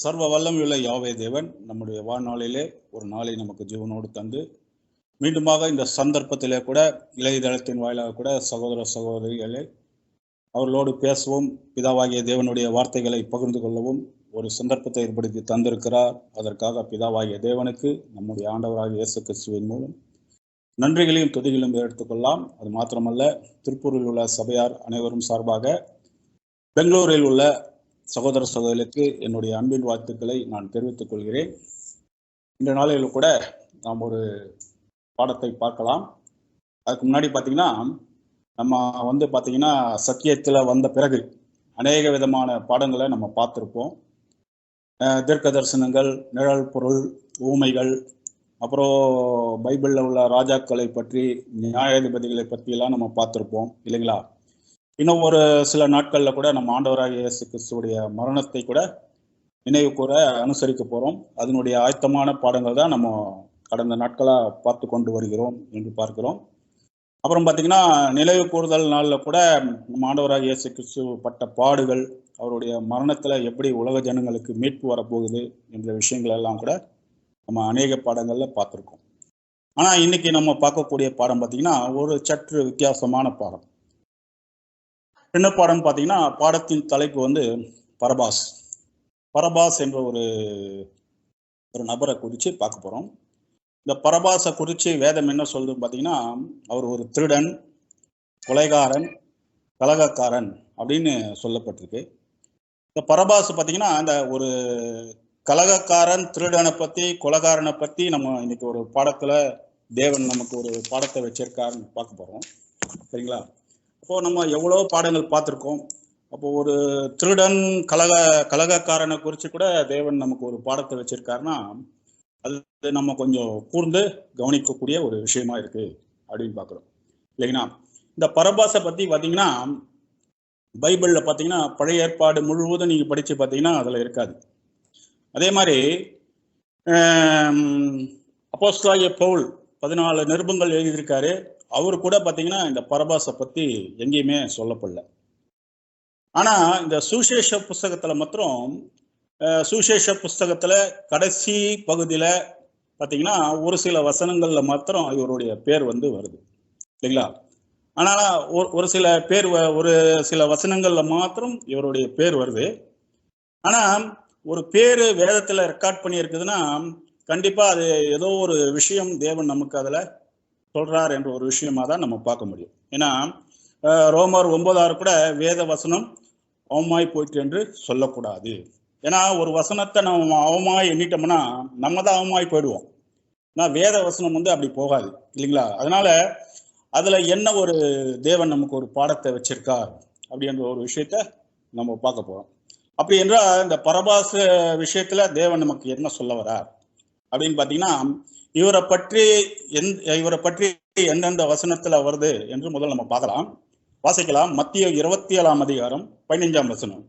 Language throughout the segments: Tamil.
சர்வ வல்லமையுள்ள யாவே தேவன் நம்முடைய வாழ்நாளிலே ஒரு நாளை நமக்கு ஜீவனோடு தந்து மீண்டுமாக இந்த சந்தர்ப்பத்திலே கூட இளையதளத்தின் வாயிலாக கூட சகோதர சகோதரிகளை அவர்களோடு பேசவும் பிதாவாகிய தேவனுடைய வார்த்தைகளை பகிர்ந்து கொள்ளவும் ஒரு சந்தர்ப்பத்தை ஏற்படுத்தி தந்திருக்கிறார். அதற்காக பிதாவாகிய தேவனுக்கு நம்முடைய ஆண்டவராகிய இயேசு கிறிஸ்துவின் மூலம் நன்றிகளையும் துதிகளையும் எடுத்துக்கொள்ளலாம். அது மாத்திரமல்ல, திருப்பூரில் உள்ள சபையார் அனைவரும் சார்பாக பெங்களூரில் உள்ள சகோதர சகோதரிகளுக்கு என்னுடைய அன்பின் வாழ்த்துக்களை நான் தெரிவித்துக் கொள்கிறேன். இந்த நாளில் கூட நாம் ஒரு பாடத்தை பார்க்கலாம். அதுக்கு முன்னாடி பார்த்தீங்கன்னா நம்ம பார்த்தீங்கன்னா சத்தியத்தில் வந்த பிறகு அநேக விதமான பாடங்களை நம்ம பார்த்துருப்போம். தீர்க்க தரிசனங்கள், நிழல் பொருள், ஊமைகள், அப்புறம் பைபிளில் உள்ள ராஜாக்களை பற்றி, நியாயாதிபதிகளை பற்றியெல்லாம் நம்ம பார்த்துருப்போம் இல்லைங்களா? இன்னும் ஒரு சில நாட்களில் கூட நம்ம ஆண்டவராகிய இயேசு கிறிஸ்துவுடைய மரணத்தை கூட நினைவு கூற அனுசரிக்க போகிறோம். அதனுடைய ஆயத்தமான பாடங்கள் தான் நம்ம கடந்த நாட்களாக பார்த்து கொண்டு வருகிறோம் என்று பார்க்கிறோம். அப்புறம் பார்த்தீங்கன்னா நினைவு கூறுதல் நாளில் கூட நம்ம ஆண்டவராகிய இயேசு கிறிஸ்து பட்ட பாடுகள், அவருடைய மரணத்தில் எப்படி உலக ஜனங்களுக்கு மீட்பு வரப்போகுது என்ற விஷயங்கள் எல்லாம் கூட நம்ம அநேக பாடங்களில் பார்த்துருக்கோம். ஆனால் இன்னைக்கு நம்ம பார்க்கக்கூடிய பாடம் பார்த்தீங்கன்னா ஒரு சற்று வித்தியாசமான பாடம். என்ன பாடம் பார்த்தீங்கன்னா, பாடத்தின் தலைப்பு பரபாஸ். பரபாஸ் என்ற ஒரு நபரை குறித்து பார்க்க போகிறோம். இந்த பரபாஸை குறித்து வேதம் என்ன சொல்லுது பார்த்தீங்கன்னா, அவர் ஒரு திருடன், கொலைகாரன், கலகக்காரன் அப்படின்னு சொல்லப்பட்டிருக்கு. இந்த பரபாஸ் பார்த்தீங்கன்னா அந்த ஒரு கலகக்காரன், திருடனை பற்றி, கொலைகாரனை பற்றி நம்ம இன்னைக்கு ஒரு பாடத்தில் தேவன் நமக்கு ஒரு பாடத்தை வச்சிருக்காருன்னு பார்க்க போகிறோம். சரிங்களா? அப்போது நம்ம எவ்வளோ பாடங்கள் பார்த்துருக்கோம். அப்போது ஒரு திருடன், கலகக்காரனை குறித்து கூட தேவன் நமக்கு ஒரு பாடத்தை வச்சிருக்காருன்னா அது நம்ம கொஞ்சம் கூர்ந்து கவனிக்கக்கூடிய ஒரு விஷயமா இருக்கு அப்படின்னு பார்க்குறோம் இல்லைங்களா? இந்த பரபாஸை பற்றி பார்த்தீங்கன்னா பைபிளில் பார்த்தீங்கன்னா பழைய ஏற்பாடு முழுவதும் நீங்கள் படித்து பார்த்தீங்கன்னா அதில் இருக்காது. அதே மாதிரி அப்போஸ்தலனாகிய பவுல் 14 நிருபங்கள் எழுதியிருக்காரு. அவரு கூட பார்த்தீங்கன்னா இந்த பரபாஸை பற்றி எங்கேயுமே சொல்லப்படல. ஆனால் இந்த சுவிசேஷ புஸ்தகத்தில் மாத்திரம் சுவிசேஷ புஸ்தகத்தில் கடைசி பகுதியில் பார்த்தீங்கன்னா ஒரு சில வசனங்களில் மாத்திரம் இவருடைய பேர் வருது இல்லைங்களா? ஆனால் ஒரு சில பேர் ஒரு சில வசனங்களில் மாத்திரம் இவருடைய பேர் வருது. ஆனால் ஒரு பேர் வேதத்தில் ரெக்கார்ட் பண்ணியிருக்குதுன்னா கண்டிப்பாக அது ஏதோ ஒரு விஷயம் தேவன் நமக்கு அதில் சொல்கிறார் என்ற ஒரு விஷயமாக தான் நம்ம பார்க்க முடியும். ஏன்னா ரோமர் 9:6 கூட வேத வசனம் அவமாய் போயிட்டு என்று சொல்லக்கூடாது. ஏன்னா ஒரு வசனத்தை நம்ம அவமாய் எண்ணிட்டோம்னா நம்ம தான் அவமாய் போயிடுவோம். ஆனால் வேத வசனம் அப்படி போகாது இல்லைங்களா? அதனால அதில் என்ன ஒரு தேவன் நமக்கு ஒரு பாடத்தை வச்சிருக்கார் அப்படின்ற ஒரு விஷயத்த நம்ம பார்க்க போகிறோம். அப்படி என்றால் இந்த பரபாச விஷயத்தில் தேவன் நமக்கு என்ன சொல்ல வரார் அப்படின்னு பார்த்தீங்கன்னா, இவரை பற்றி எந்தெந்த வசனத்தில் வருது என்று முதல் நம்ம பார்க்கலாம். வாசிக்கலாம். மத்திய 27 அதிகாரம் 15 வசனம்.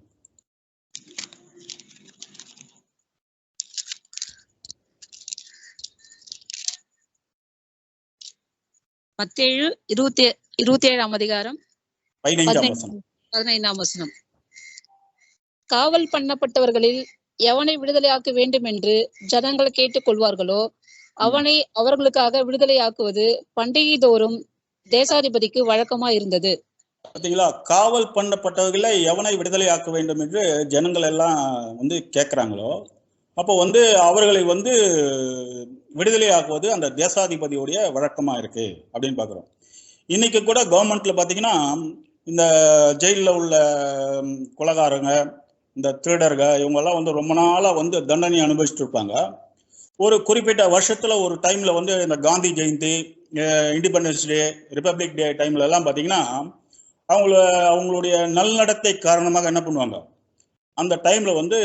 மத்தேயு 27 அதிகாரம் 15 வசனம். காவல் பண்ணப்பட்டவர்களில் எவனை விடுதலையாக்க வேண்டும் என்று ஜனங்கள் கேட்டுக் கொள்வார்களோ அவனை அவர்களுக்காக விடுதலையாக்குவது பண்டிகை தோறும் தேசாதிபதிக்கு வழக்கமா இருந்தது. பார்த்தீங்களா? காவல் பண்ணப்பட்டவர்களை எவனை விடுதலையாக்க வேண்டும் என்று ஜனங்கள் எல்லாம் கேட்குறாங்களோ அப்போ அவர்களை விடுதலையாக்குவது அந்த தேசாதிபதியுடைய வழக்கமாக இருக்கு அப்படின்னு பார்க்குறோம். இன்னைக்கு கூட கவர்மெண்ட்ல பார்த்தீங்கன்னா இந்த ஜெயிலில் உள்ள கொலைகாரங்க, இந்த திருடர்கள், இவங்கெல்லாம் ரொம்ப நாளாக தண்டனை அனுபவிச்சுட்டு இருப்பாங்க. ஒரு குறிப்பிட்ட வருஷத்துல ஒரு டைம்ல இந்த Gandhi Jayanti, independence day, republic day டைம்ல எல்லாம் பார்த்தீங்கன்னா அவங்களுடைய நல்நடத்தை காரணமாக என்ன பண்ணுவாங்க, அந்த டைம்ல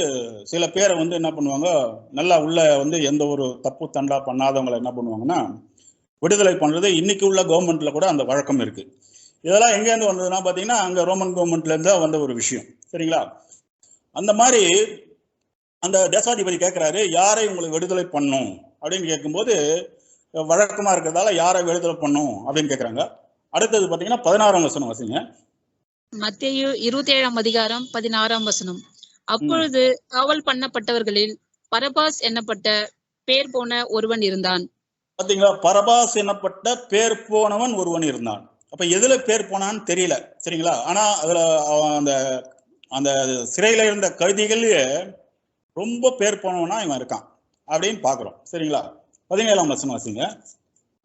சில பேரை என்ன பண்ணுவாங்க, நல்லா உள்ள எந்த ஒரு தப்பு தண்டா பண்ணாதவங்களை என்ன பண்ணுவாங்கன்னா விடுதலை பண்றது இன்னைக்கு உள்ள கவர்மெண்ட்ல கூட அந்த வழக்கம் இருக்கு. இதெல்லாம் எங்கேருந்து வந்ததுன்னா பார்த்தீங்கன்னா அங்கே ரோமன் கவர்மெண்ட்ல இருந்தா வந்த ஒரு விஷயம். சரிங்களா? அந்த மாதிரி அந்த தேசாதிபதி கேட்கிறாரு, யாரை உங்களை விடுதலை பண்ணும் அப்படின்னு கேட்கும்போது வழக்கமா இருக்கிறதால யாரை விடுதலை பண்ணும் அப்படின்னு கேட்குறாங்க. அடுத்தது பார்த்தீங்கன்னா 16 வசனம் வாசிங்க. மத்தேயு 27 அதிகாரம் 16 வசனம். அப்பொழுது காவல் பண்ணப்பட்டவர்களில் பரபாஸ் என்னப்பட்ட பேர் போன ஒருவன் இருந்தான். பாத்தீங்களா, பரபாஸ் எனப்பட்ட பேர் போனவன் ஒருவன் இருந்தான். அப்ப எதுல பேர் போனான்னு தெரியல, சரிங்களா? ஆனா அதுல அந்த அந்த சிறையில இருந்த கைதிகளே ரொம்ப பேர் போனவனா இவன் இருக்கான் அப்படின்னு பாக்குறோம், சரிங்களா? 17ஆம் வசனம் வாசிங்க.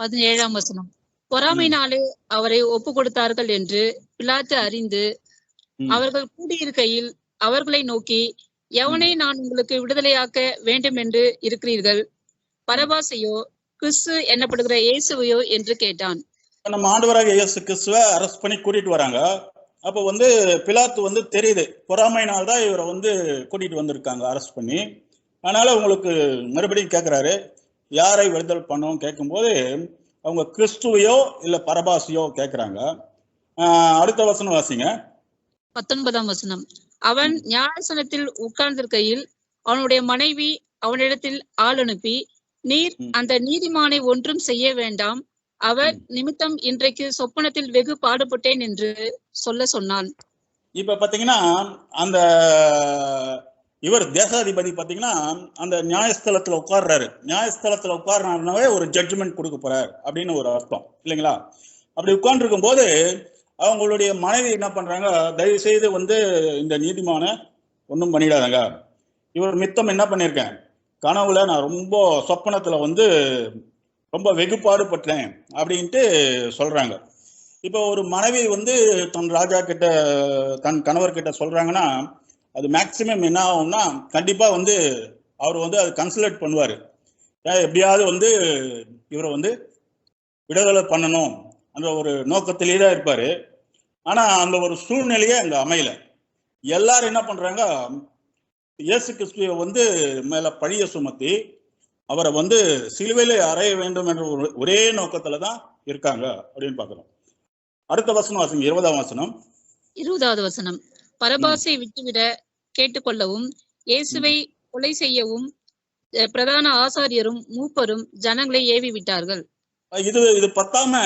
17ஆம் வசனம். பொறாமையினாலே அவரை ஒப்பு கொடுத்தார்கள் என்று பிலாத்து அறிந்து அவர்கள் கூடியிருக்கையில் அவர்களை நோக்கி, எவனை நான் உங்களுக்கு விடுதலையாக்க வேண்டும் என்று இருக்கிறீர்கள், பரபாசையோ கிறிஸ்து என்னப்படுகிற இயேசுவையோ என்று கேட்டான். நம்ம ஆண்டவராக இயேசு கிறிஸ்துவை அரெஸ்ட் பண்ணி கூட்டிட்டு வராங்க. அப்போ பிலாத்து தெரியுது, பொறாமையினால்தான் இவரை கூட்டிட்டு வந்திருக்காங்க அரெஸ்ட் பண்ணி. அதனால உங்களுக்கு மறுபடியும் கேட்கிறாரு, யாரை விடுதலை பண்ணவும் கேட்கும்போது அவங்க கிறிஸ்துவையோ இல்ல பரபாசையோ கேட்கிறாங்க. அடுத்த வசனம் வாசிங்க. 19ஆம் வசனம். அவன் ஞானசனத்தில் உட்கார்ந்திருக்கையில் அவனுடைய மனைவி அவனிடத்தில் ஆள் அனுப்பி, நீர் அந்த நீதிமானை ஒன்றும் செய்ய வேண்டாம், அவர் நிமித்தம் இன்றைக்கு சொப்பனத்தில் வெகு பாடுபட்டேன் என்று சொல்ல சொன்னான். இப்ப பாத்தீங்கன்னா அந்த இவர் தேசாதிபதி பாத்தீங்கன்னா அந்த நியாயஸ்தலத்துல உட்கார்றாரு. நியாயஸ்தலத்துல உட்கார்னாவே ஒரு ஜட்ஜ்மெண்ட் கொடுக்க போறாரு அப்படின்னு ஒரு அர்த்தம், இல்லைங்களா? அப்படி உட்கார்ந்து இருக்கும் போது அவங்களுடைய மனைவி என்ன பண்றாங்க, தயவு செய்து இந்த நீதிமான ஒன்றும் பண்ணிடாதாங்க, இவர் மித்தம் என்ன பண்ணியிருக்கேன், கனவுல நான் ரொம்ப சொப்பனத்துல ரொம்ப வெகுபாடுபட்டேன் அப்படின்ட்டு சொல்றாங்க. இப்போ ஒரு மனைவி தன் ராஜா கிட்ட தன் கணவர்கிட்ட சொல்றாங்கன்னா அது மேக்சிமம் என்ன ஆகும்னா கண்டிப்பா அவர் அது கன்சல்ட் பண்ணுவாரு. எப்படியாவது இவரை விடுதலை பண்ணணும் அந்த ஒரு நோக்கத்திலேயே தான் இருப்பாரு. ஆனா அந்த ஒரு சூழ்நிலையே அங்க அமையல. எல்லாரும் என்ன பண்றாங்க, இயேசு கிறிஸ்துவை மேல பழிய சுமத்தி அவரை சிலுவையிலே அறைய வேண்டும் என்ற ஒரே நோக்கத்துல தான் இருக்காங்க அப்படின்னு பாக்குறோம். அடுத்த வசனம் வாசிங்க, 20ஆம் வசனம். 20வது வசனம். பரபாசை விட்டுவிட கேட்டுக்கொள்ளவும் இயேசுவை கொலை செய்யவும் பிரதான ஆசாரியரும் மூப்பரும் ஜனங்களை ஏவி விட்டார்கள். இது பத்தாம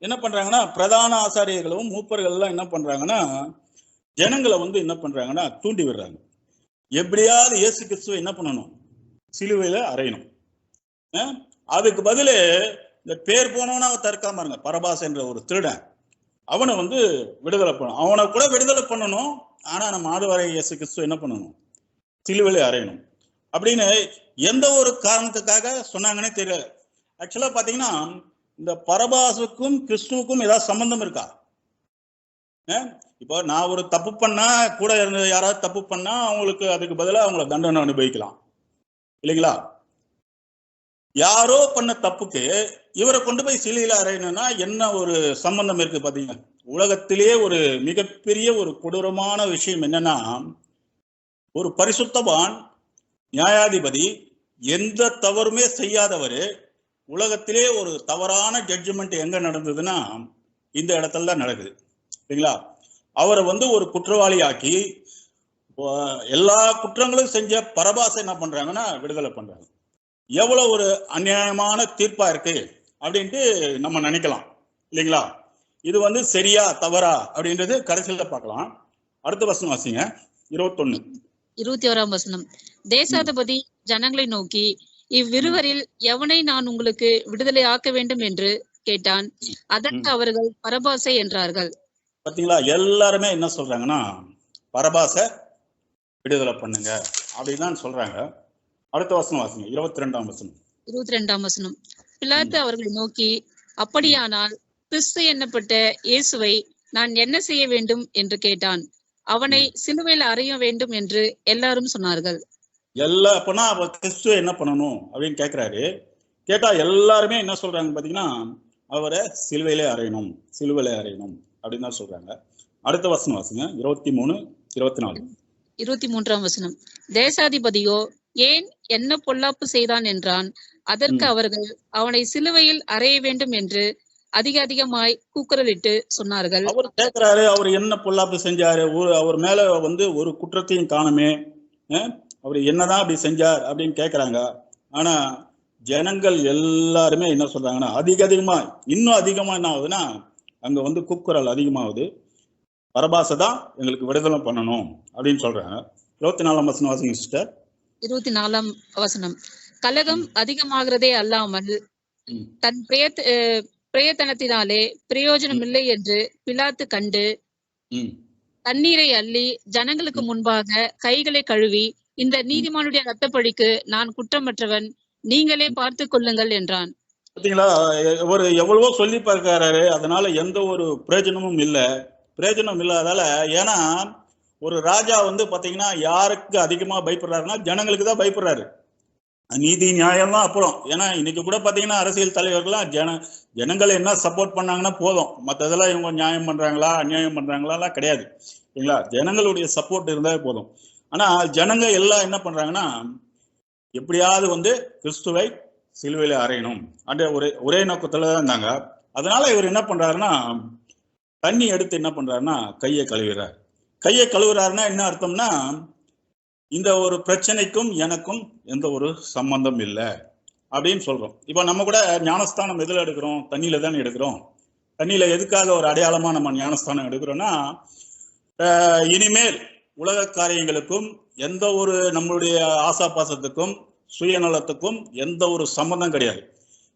என்ன பண்றாங்கன்னா, பிரதான ஆசாரியர்களும் மூப்பர்கள் எல்லாம் என்ன பண்றாங்கன்னா ஜனங்களை என்ன பண்றாங்கன்னா தூண்டி விடுறாங்க. எப்படியாவது இயேசு கிறிஸ்துவை என்ன பண்ணணும், சிலுவையில அறையணும். அதுக்கு பதிலு இந்த பேர் போனவனா தற்காம இருங்க, பரபாஸ் என்ற ஒரு திருடன், அவனை விடுதலை பண்ணணும். அவனை கூட விடுதலை பண்ணணும். ஆனா நம்ம ஆண்டவராகிய இயேசு கிறிஸ்து என்ன பண்ணணும், சிலுவையில அறையணும் அப்படின்னு எந்த ஒரு காரணத்துக்காக சொன்னாங்கன்னே தெரியல. ஆக்சுவலா பாத்தீங்கன்னா இந்த பரபாசுக்கும் கிறிஸ்துவுக்கும் ஏதாவது சம்பந்தம் இருக்கா? இப்போ நான் ஒரு தப்பு பண்ணா, கூட இருந்த யாராவது தப்பு பண்ணா அவங்களுக்கு அதுக்கு பதிலாக அவங்கள தண்டனை அனுபவிக்கலாம், இல்லைங்களா? யாரோ பண்ண தப்புக்கு இவரை கொண்டு போய் சிலுவையில அறையணும்னா என்ன ஒரு சம்பந்தம் இருக்கு பாத்தீங்க? உலகத்திலேயே ஒரு மிகப்பெரிய ஒரு கொடூரமான விஷயம் என்னன்னா, ஒரு பரிசுத்தவான் நியாயாதிபதி எந்த தவறுமே செய்யாதவர், உலகத்திலே ஒரு தவறான ஜட்ஜ்மெண்ட் எங்க நடந்ததுன்னா இந்த இடத்துல தான் நடக்குது, இல்லைங்களா? அவரை ஒரு குற்றவாளி ஆக்கி எல்லா குற்றங்களும் செஞ்ச பரபாசை என்ன பண்றாங்கன்னா விடுதலை பண்றாங்க. எவ்வளவு ஒரு அநியாயமான தீர்ப்பா இருக்கு அப்படின்ட்டு நம்ம நினைக்கலாம், இல்லைங்களா? இது சரியா தவறா அப்படின்றது கடைசியில பார்க்கலாம். அடுத்த வசனம் வாசிங்க, 21. 21ஆம் வசனம். தேசாதிபதி ஜனங்களை நோக்கி, இவ்விருவரில் எவனை நான் உங்களுக்கு விடுதலை ஆக்க வேண்டும் என்று கேட்டான். அதற்கு அவர்கள் பரபாசை என்றார்கள். பாத்தீங்களா, எல்லாருமே என்ன சொல்றாங்கன்னா பரபாசை விடுதலை பண்ணுங்க அப்படின்னு சொல்றாங்க. அடுத்த வசனம் வாசிங்க, 22ஆம் வசனம். 22ஆம் வசனம். பிலாத்து அவர்களை நோக்கி, அப்படியானால் கிறிஸ்து என்னப்பட்ட இயேசுவை நான் என்ன செய்ய வேண்டும் என்று கேட்டான். அவனை சிலுவையில் அறைய வேண்டும் என்று எல்லாரும் சொன்னார்கள். அப்பனா கிறிஸ்துவ என்ன பண்ணணும் அப்படின்னு கேட்கிறாரு. கேட்டா எல்லாருமே என்ன சொல்றாங்க பாத்தீங்கன்னா, அவரை சிலுவையிலே அறையணும், சிலுவையிலே அறையணும் அப்படின்னு தான் சொல்றாங்க. அடுத்த வசனம் வாசிங்க, 23, 24. 23ஆம் வசனம். தேசாதிபதியோ ஏன் என்ன பொல்லாப்பு செய்தான் என்றான். அதற்கு அவர்கள் அவனை சிலுவையில் அறைய வேண்டும் என்று அதிகமாய் கூக்குரலிட்டு சொன்னார்கள். அவர் கேட்கிறாரு, அவர் என்ன பொல்லாப்பு செஞ்சாரு, அவர் மேல ஒரு குற்றத்தையும் காணுமே, அவர் என்னதான் அப்படி செஞ்சார் அப்படின்னு கேட்கிறாங்க. ஆனா ஜனங்கள் எல்லாருமே என்ன சொல்றாங்கன்னா, அதிகமா இன்னும் அதிகமா என்ன ஆகுதுன்னா அங்க கூக்குரல் அதிகமாகுது, பரபாசை தான் எங்களுக்கு விடுதலை பண்ணணும் அப்படின்னு சொல்றாங்க. 24ஆம் வசனம் வாசிங்க சிஸ்டர். 24ஆம் வசனம். கலகம் அதிகமாகிறதே அல்லாமல் தன் பிரயத்தனத்தினாலே பிரயோஜனம் இல்லை என்று பிலாத்து கண்டு தண்ணீரை அள்ளி ஜனங்களுக்கு முன்பாக கைகளை கழுவி, இந்த நீதிமானுடைய ரத்தப்பழிக்கு நான் குற்றமற்றவன், நீங்களே பார்த்து கொள்ளுங்கள் என்றான். பாத்தீங்களா, ஒரு எவ்வளவோ சொல்லி பார்க்கிறாரு, அதனால எந்த ஒரு பிரயோஜனமும் இல்லை. பிரயோஜனம் இல்லாதால, ஏன்னா ஒரு ராஜா வந்து பாத்தீங்கன்னா யாருக்கு அதிகமா பயப்படுறாருன்னா ஜனங்களுக்கு தான் பயப்படுறாரு. நீதி நியாயம் தான் அப்புறம். ஏன்னா இன்னைக்கு கூட பாத்தீங்கன்னா அரசியல் தலைவர்கள்லாம் ஜனங்களை என்ன சப்போர்ட் பண்ணாங்கன்னா போதும், மற்றதெல்லாம் இவங்க நியாயம் பண்றாங்களா அநியாயம் பண்றாங்களா கிடையாது இல்லைங்களா. ஜனங்களுடைய சப்போர்ட் இருந்தாலே போதும். ஆனா ஜனங்க எல்லாம் என்ன பண்றாங்கன்னா எப்படியாவது வந்து கிறிஸ்துவை சிலுவையில அறையணும் அந்த ஒரே நோக்கத்துல தான் இருந்தாங்க. அதனால இவர் என்ன பண்றாருன்னா தண்ணி எடுத்து என்ன பண்றாருன்னா கையை கழுவுறார். கையை கழுவுறாருன்னா என்ன அர்த்தம்னா, இந்த ஒரு பிரச்சனைக்கும் எனக்கும் எந்த ஒரு சம்பந்தம் இல்லை அப்படின்னு சொல்றோம். இப்ப நம்ம கூட ஞானஸ்தானம் எதுல எடுக்கிறோம்? தண்ணியில தானே எடுக்கிறோம். தண்ணியில எதுக்காக ஒரு அடையாளமா நம்ம ஞானஸ்தானம் எடுக்கிறோம்னா, இனிமேல் உலக காரியங்களுக்கும் எந்த ஒரு நம்மளுடைய ஆசாபாசத்துக்கும் சுயநலத்துக்கும் எந்த ஒரு சம்பந்தம் கிடையாது.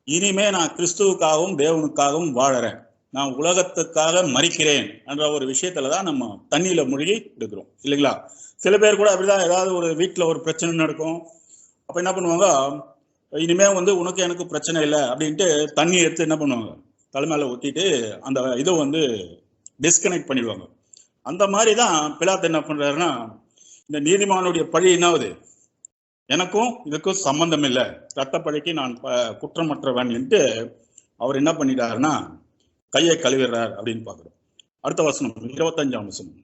இனிமே நான் கிறிஸ்துவுக்காகவும் தேவனுக்காகவும் வாழறேன், நான் உலகத்துக்காக மறிக்கிறேன் என்ற ஒரு விஷயத்துலதான் நம்ம தண்ணியில மூழ்கி எடுக்கிறோம் இல்லைங்களா. சில பேர் கூட அப்படிதான், ஏதாவது ஒரு வீட்டுல ஒரு பிரச்சனை நடக்கும், அப்ப என்ன பண்ணுவாங்க, இனிமே வந்து உனக்கு எனக்கு பிரச்சனை இல்லை அப்படின்ட்டு தண்ணி எடுத்து என்ன பண்ணுவாங்க தலைமையில ஊத்திட்டு அந்த இதை வந்து டிஸ்கனெக்ட் பண்ணிடுவாங்க. அந்த மாதிரிதான் பிலாத்து என்ன பண்றாருன்னா, இந்த நீதிமானுடைய பழி என்னாவது, எனக்கும் இதுக்கும் சம்பந்தம் இல்லை, ரத்த பழிக்கு நான் குற்றமற்றவன் என்று அவர் என்ன பண்ணிட்டாருன்னா கையை கழுவிடுறார் அப்படின்னு பாக்குறோம். அடுத்த வசனம் 25ஆம் வசனம்.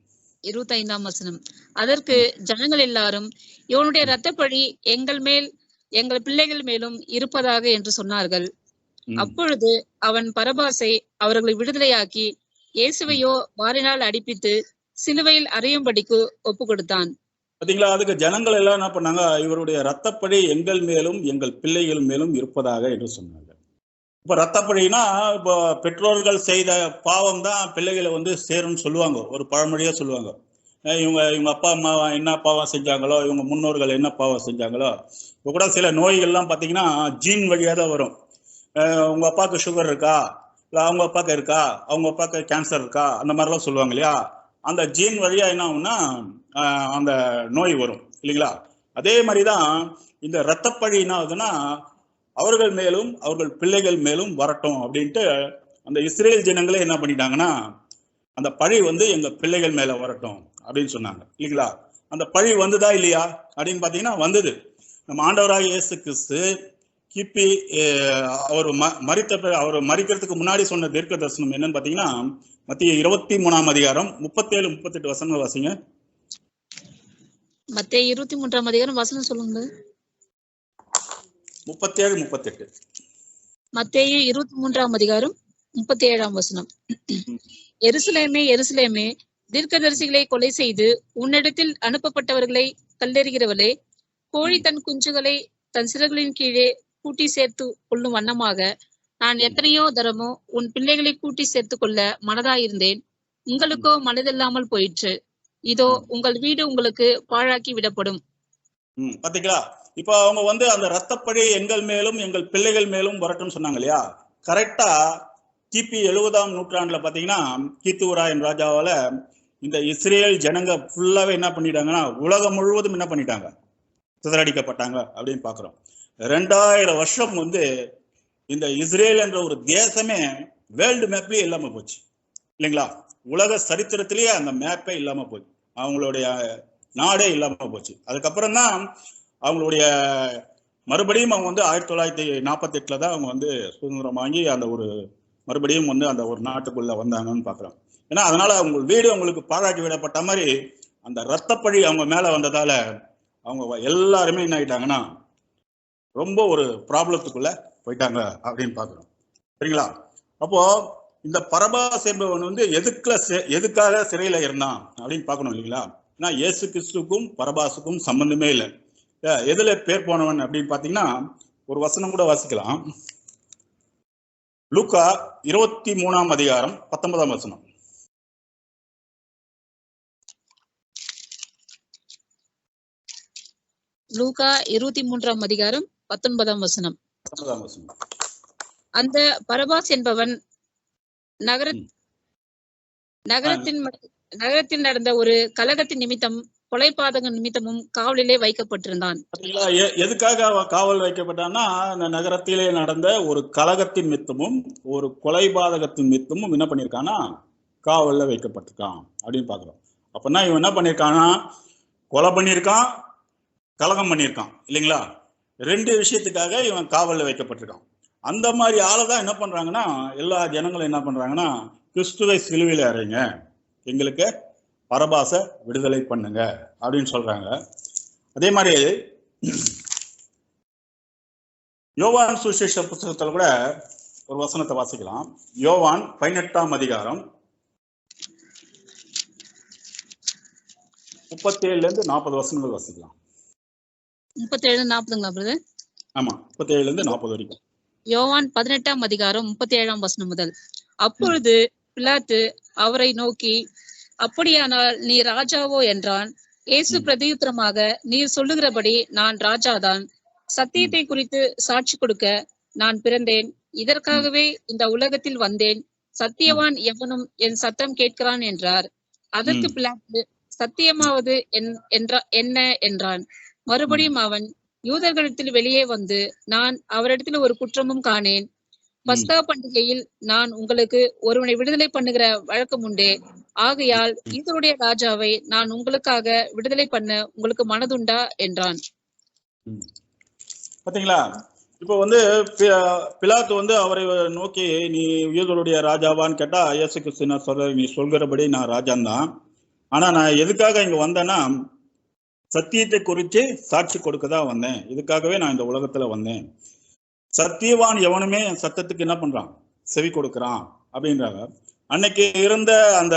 25ஆம் வசனம். அதற்கு ஜனங்கள் எல்லாரும், இவனுடைய ரத்தப்பழி எங்கள் மேல் எங்கள் பிள்ளைகள் மேலும் இருப்பதாக என்று சொன்னார்கள். அப்பொழுது அவன் பரபாசை அவர்களை விடுதலையாக்கி இயேசுவையோ வாரினால் அடிப்பித்து சிலுவையில் அறையும்படிக்கு ஒப்பு கொடுத்தான். பாத்தீங்களா, அதுக்கு ஜனங்கள் எல்லாம் என்ன பண்ணாங்க, இவருடைய ரத்தப்பழி எங்கள் மேலும் எங்கள் பிள்ளைகள் மேலும் இருப்பதாக என்று சொன்னாங்க. இப்ப ரத்தப்பழினா இப்போ பெற்றோர்கள் செய்த பாவம் தான் பிள்ளைகளை வந்து சேரும்னு சொல்லுவாங்க, ஒரு பழமொழியா சொல்லுவாங்க. இவங்க அப்பா அம்மா என்ன பாவம் செஞ்சாங்களோ, இவங்க முன்னோர்கள் என்ன பாவம் செஞ்சாங்களோ. இப்போ கூட சில நோய்கள்லாம் பார்த்தீங்கன்னா ஜீன் வழியாக தான் வரும். உங்க அப்பாவுக்கு சுகர் இருக்கா, இல்லை அவங்க அப்பாவுக்கு இருக்கா, அவங்க அப்பாவுக்கு கேன்சர் இருக்கா, அந்த மாதிரிலாம் சொல்லுவாங்க இல்லையா. அந்த ஜீன் வழியா என்ன ஆகும்னா அந்த நோய் வரும் இல்லைங்களா. அதே மாதிரிதான் இந்த ரத்தப்பழி என்ன ஆகுதுன்னா அவர்கள் மேலும் அவர்கள் பிள்ளைகள் மேலும் வரட்டும் அப்படின்ட்டு அந்த இஸ்ரேல் ஜனங்களே என்ன பண்ணிட்டாங்கன்னா அந்த பழி வந்து எங்க பிள்ளைகள் மேல வரட்டும் அப்படின்னு சொன்னாங்க இல்லைங்களா. அந்த பழி வந்துதா இல்லையா அப்படின்னு பாத்தீங்கன்னா வந்தது. நம்ம ஆண்டவராக இயேசு கிறிஸ்து கிபி அவர் அவர் மரிக்கிறதுக்கு முன்னாடி சொன்ன தீர்க்க தரிசனம் என்னன்னு பாத்தீங்கன்னா மத்திய 23ஆம் அதிகாரம் 37-38 வசனங்கள் வாசிங்க. மத்திய 23ஆம் அதிகாரம் வசனம் சொல்லுங்க. 37-38. மத்தேயு 23ஆம் அதிகாரம் 37ஆம் வசனம். எருசலேமே எருசலேமே, தீர்க்கதரிசிகளை கொலை செய்து உன்னிடத்தில் அனுப்பப்பட்டவர்களை கல்லெறிகிறவளே, கோழி தன் குஞ்சுகளை தன் சிறகுகளின் கீழே கூட்டி சேர்த்து கொள்ளும் வண்ணமாக நான் எத்தனையோ தரமோ உன் பிள்ளைகளை கூட்டி சேர்த்து கொள்ள மனதாயிருந்தேன், உங்களுக்கோ மனதில்லாமல் போயிற்று. இதோ உங்கள் வீடு உங்களுக்கு பாழாக்கி விடப்படும். பாத்தீங்களா, இப்ப அவங்க வந்து அந்த ரத்தப்பழி எங்கள் மேலும் எங்கள் பிள்ளைகள் மேலும் வரட்டும் சொன்னாங்க இல்லையா. கரெக்டா கிபி 70ஆம் நூற்றாண்டுல பாத்தீங்கன்னா கீத்துராயன் ராஜாவால இந்த இஸ்ரேல் ஜனங்க ஃபுல்லாவே என்ன பண்ணிட்டாங்கன்னா உலகம் முழுவதும் என்ன பண்ணிட்டாங்க, சிதறடிக்கப்பட்டாங்க அப்படின்னு பாக்குறோம். 2000 வருஷம் வந்து இந்த இஸ்ரேல் என்ற ஒரு தேசமே வேர்ல்டு மேப்லயே இல்லாம போச்சு இல்லைங்களா. உலக சரித்திரத்திலேயே அந்த மேப்பே இல்லாம போச்சு, அவங்களுடைய நாடே இல்லாம போச்சு. அதுக்கப்புறம் தான் அவங்களுடைய மறுபடியும் அவங்க வந்து 1948 தான் அவங்க வந்து சுதந்திரம் வாங்கி அந்த ஒரு மறுபடியும் வந்து அந்த ஒரு நாட்டுக்குள்ள வந்தாங்கன்னு பாக்குறோம். ஏன்னா அதனால அவங்க வீடு அவங்களுக்கு பாழாக்கி விடப்பட்ட மாதிரி அந்த ரத்தப்பழி அவங்க மேல வந்ததால அவங்க எல்லாருமே என்ன ஆயிட்டாங்கன்னா ரொம்ப ஒரு ப்ராப்ளத்துக்குள்ள போயிட்டாங்க அப்படின்னு பாக்குறோம் சரிங்களா. அப்போ இந்த பரபாஸ் என்பவன் வந்து எதுக்காக சிறையில இருந்தான் அப்படின்னு பார்க்கணும் இல்லைங்களா. ஏன்னா இயேசு கிறிஸ்துக்கும் பரபாசுக்கும் சம்பந்தமே இல்லை. எதுல பேர் போனவன் அப்படின்னு பாத்தீங்கன்னா ஒரு வசனம் கூட வாசிக்கலாம். லூக்கா 23ஆம் அதிகாரம் 19ஆம் வசனம். லூக்கா 23ஆம் அதிகாரம் 19ஆம் வசனம். அந்த பரபாஸ் என்பவன் நகரத்தில் நடந்த ஒரு கலகத்தின் நிமித்தம் கொலைபாதக நிமித்தமும் காவலிலே வைக்கப்பட்டிருந்தான். எதுக்காக காவல் வைக்கப்பட்டான்னா, அந்த நகரத்திலே நடந்த ஒரு கலகத்தின் நிமித்தமும் ஒரு கொலைபாதகத்தின் நிமித்தமும் என்ன பண்ணியிருக்கான்னா காவல்ல வைக்கப்பட்டிருக்கான் அப்படின்னு பாக்குறோம். அப்படின்னா இவன் என்ன பண்ணியிருக்கான்னா, கொலை பண்ணியிருக்கான், கலகம் பண்ணியிருக்கான் இல்லைங்களா? ரெண்டு விஷயத்துக்காக இவன் காவல்ல வைக்கப்பட்டிருக்கான். அந்த மாதிரி ஆளை தான் என்ன பண்றாங்கன்னா, எல்லா ஜனங்களும் என்ன பண்றாங்கன்னா, கிறிஸ்துவை சிலுவையில் அறைங்க, எங்களுக்கு பரபாச விடுதலை பண்ணுங்க அப்படின்னு சொல்றாங்க. அதே மாதிரி யோவான் சுவிசேஷ புத்தகத்துல கூட ஒரு வசனத்தை வாசிக்கலாம். யோவான் 18ஆம் அதிகாரம் 37-40 வசனங்கள் வாசிக்கலாம். 37-40ங்களா பிரதர்? ஆமா, 37-40 வரைக்கும். யோவான் 18ஆம் அதிகாரம் 37ஆம் வசனம் முதல். அப்பொழுது பிலாத்து அவரை நோக்கி, அப்படியானால் நீ ராஜாவோ என்றான். இயேசு பிரதியுத்தரமாக, நீர் சொல்லுகிறபடி நான் ராஜாதான். சத்தியத்தை குறித்து சாட்சி கொடுக்க நான் பிறந்தேன். இதற்காகவே இந்த உலகத்தில் வந்தேன். சத்தியவான் எவனும் என் சத்தம் கேட்கிறான் என்றார். அதற்கு பிலாத்து, சத்தியமாவது என்ன என்றான். மறுபடியும் அவன், யூதர்களிடத்தில் வெளியே வந்து நான் அவரிடத்தில் ஒரு குற்றமும் காணேன். பஸ்கா பண்டிகையில் நான் உங்களுக்கு ஒருவனை விடுதலை பண்ணுகிற வழக்கம் உண்டே. ஆகையால் யூதருடைய ராஜாவை நான் உங்களுக்காக விடுதலை பண்ண உங்களுக்கு மனதுண்டா என்றான். பாத்தீங்களா? இப்போ பிலாத்து அவரை நோக்கி, நீ யூதருடைய ராஜாவான்னு கேட்டா, இயேசு கிறிஸ்து சொல்ற, நீ சொல்கிறபடி நான் ராஜான் தான். ஆனா நான் எதுக்காக இங்க வந்தேன்னா, சத்தியத்தை குறித்து சாட்சி கொடுக்கதான் வந்தேன். இதுக்காகவே நான் இந்த உலகத்துல வந்தேன். சத்தியவான் எவனுமே என் சத்தத்துக்கு என்ன பண்றான், செவி கொடுக்கிறான் அப்படின்றாங்க. அன்னைக்கு இருந்த அந்த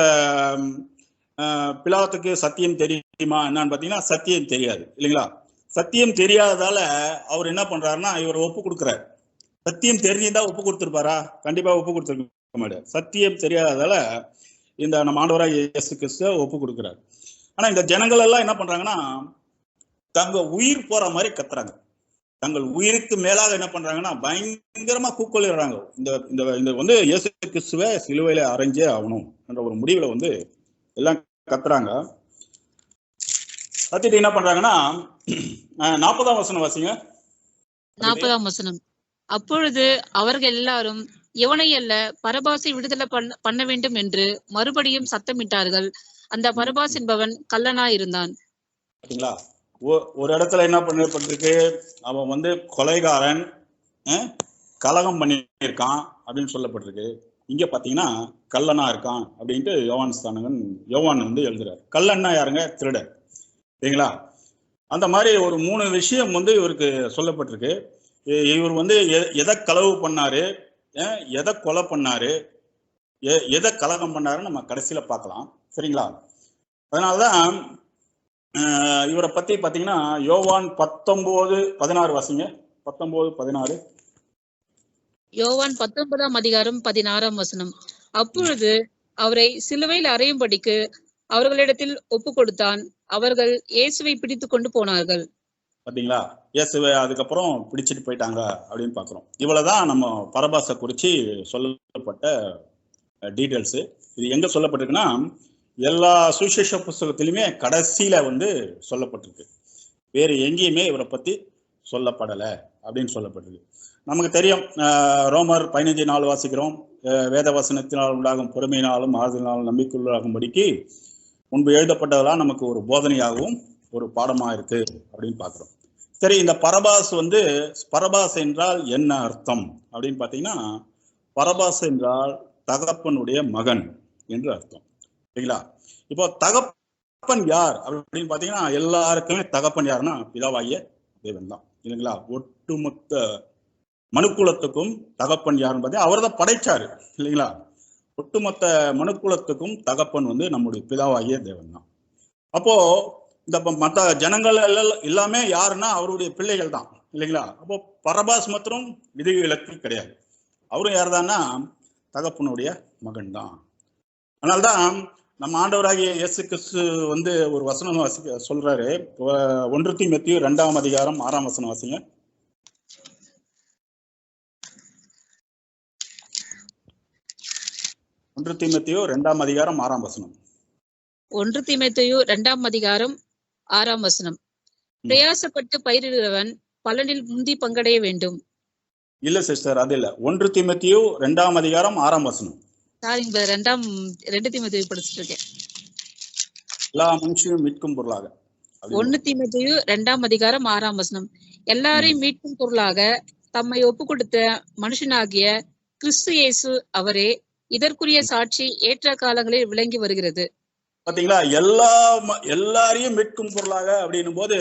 பிலாத்துக்கு சத்தியம் தெரியுமா என்னன்னு பாத்தீங்கன்னா, சத்தியம் தெரியாது இல்லைங்களா? சத்தியம் தெரியாததால அவர் என்ன பண்றாருன்னா, இவர் ஒப்பு கொடுக்குறாரு. சத்தியம் தெரிஞ்சிருந்தா ஒப்பு கொடுத்துருப்பாரா? கண்டிப்பா ஒப்பு கொடுத்துருக்க மாட்டார். சத்தியம் தெரியாததால இந்த நம்ம ஆண்டவராக இயேசு கிறிஸ்துவ ஒப்பு கொடுக்குறாரு. ஆனா இந்த ஜனங்கள் எல்லாம் என்ன பண்றாங்கன்னா, தங்க உயிர் போற மாதிரி கத்துறாங்க. தங்கள் உயிருக்கு மேலாக என்ன பண்றாங்கன்னா, பயங்கரமா கூக்கொள்ளிடுறாங்க. இந்த இயேசு கிறிஸ்துவ சிலுவையில அறைஞ்சே ஆகணும் என்ற ஒரு முடிவுல எல்லாம் கத்துறாங்க. கத்திட்டு என்ன பண்றாங்கன்னா, 40ஆம் வசனம் வாசிங்க. 40ஆம் வசனம். அப்பொழுது அவர்கள் எல்லாரும், எவனை அல்ல, பரபாசை விடுதலை பண்ண வேண்டும் என்று மறுபடியும் சத்தமிட்டார்கள். அந்த பரபாஸ் என்பவன் கள்ளனாய் இருந்தான். ஒரு இடத்துல என்ன பண்ணப்பட்டிருக்கு, அவன் கொலைகாரன், கலகம் பண்ணியிருக்கான் அப்படின்னு சொல்லப்பட்டிருக்கு. இங்க பாத்தீங்கன்னா கள்ளனா இருக்கான் அப்படின்ட்டு யோவான் எழுதுறாரு. கள்ளன்னா யாருங்க? திருடர் சரிங்களா? அந்த மாதிரி ஒரு 3 விஷயம் இவருக்கு சொல்லப்பட்டிருக்கு. இவர் எதை களவு பண்ணாரு, எதை கொலை பண்ணாரு, எதை கலகம் பண்ணாருன்னு நம்ம கடைசியில பார்க்கலாம் சரிங்களா? அதனாலதான் இவரை பத்தி பாத்தீங்கன்னா, யோவான் 19:16 வாசிங்க. 19:16. யோவான் 19ஆம் அதிகாரம் 16ஆம் வசனம். அப்பொழுது அவரை சிலுவையில் அறையும்படிக்கு அவர்களிடத்தில் ஒப்பு கொடுத்தான். அவர்கள் இயேசுவை பிடித்து கொண்டு போனார்கள். பாத்தீங்களா? இயேசுவை அதுக்கப்புறம் பிடிச்சிட்டு போயிட்டாங்க அப்படின்னு பாக்குறோம். இவ்வளவுதான் நம்ம பரபாச குறிச்சு சொல்லப்பட்ட டீடைல்ஸ். இது எங்க சொல்லப்பட்டிருக்குன்னா, எல்லா சுவிசேஷ புஸ்தகத்திலுமே கடைசியில சொல்லப்பட்டிருக்கு. வேறு எங்கேயுமே இவரை பத்தி சொல்லப்படல அப்படின்னு சொல்லப்பட்டிருக்கு. நமக்கு தெரியும், ரோமர் 15:4 வாசிக்கிறோம். வேத வசனத்தினால் உண்டாகும் பொறுமையினாலும் ஆறுதலினாலும் நம்பிக்கையுள்ளாகும்படிக்கு முன்பு எழுதப்பட்டதெல்லாம் நமக்கு ஒரு போதனையாகவும் ஒரு பாடமா இருக்கு அப்படின்னு பாக்குறோம். சரி, இந்த பரபாஸ் என்றால் என்ன அர்த்தம் அப்படின்னு பாத்தீங்கன்னா, பரபாஸ் என்றால் தகப்பனுடைய மகன் என்று அர்த்தம் சரிங்களா? இப்போ தகப்பன் யார் அப்படின்னு பாத்தீங்கன்னா, எல்லாருக்குமே தகப்பன் யாருன்னா பிதாவாகிய தேவன் தான் இல்லைங்களா? ஒட்டுமொத்த மனுக்குலத்துக்கும் தகப்பன் யாருன்னு பார்த்தீங்கன்னா அவர் தான் படைச்சாரு இல்லைங்களா? ஒட்டுமொத்த மனுக்குலத்துக்கும் தகப்பன் நம்முடைய பிதாவாகிய தேவன் தான். அப்போ இந்த மற்ற ஜனங்கள் எல்லாமே யாருன்னா அவருடைய பிள்ளைகள் தான் இல்லைங்களா? அப்போ பரபாஸ் மாத்திரம் விதிவிலக்கு கிடையாது. அவரும் யாருதான்னா தகப்பனுடைய மகன் தான். அதனால்தான் நம்ம ஆண்டவராகிய இயேசு கிறிஸ்து வந்து ஒரு வசனம் சொல்றாரு. 1 தீமோத்தேயு 2ஆம் அதிகாரம் 6ஆம் வசனம் வாசிங்க. 1 தீமோத்தேயு 2ஆம் அதிகாரம் 6ஆம் வசனம். 1 தீமோத்தேயு 2ஆம் அதிகாரம் 6ஆம் வசனம். பிரயாசப்பட்டு பயிரிடுகிறவன் பலனில் முந்தி பங்கடைய வேண்டும். இல்ல சிஸ்டர், அது இல்ல. 1 தீமோத்தேயு 2ஆம் அதிகாரம் 6ஆம் வசனம். சாரிங்க, 2 தீமோத்தேயு படிச்சுட்டு இருக்கேன். எல்லா மனுஷனையும் மீட்கும் பொருளாக. 1 தீமோத்தேயு 2ஆம் அதிகாரம் 6ஆம் வசனம். எல்லாரையும் மீட்கும் பொருளாக தம்மை ஒப்பு கொடுத்த மனுஷனாகிய கிறிஸ்து இயேசு அவரே இதற்குரிய சாட்சி ஏற்ற காலங்களில் விளங்கி வருகிறது. பாத்தீங்களா, எல்லாரையும் மீட்கும் பொருளாக அப்படின்னும் போது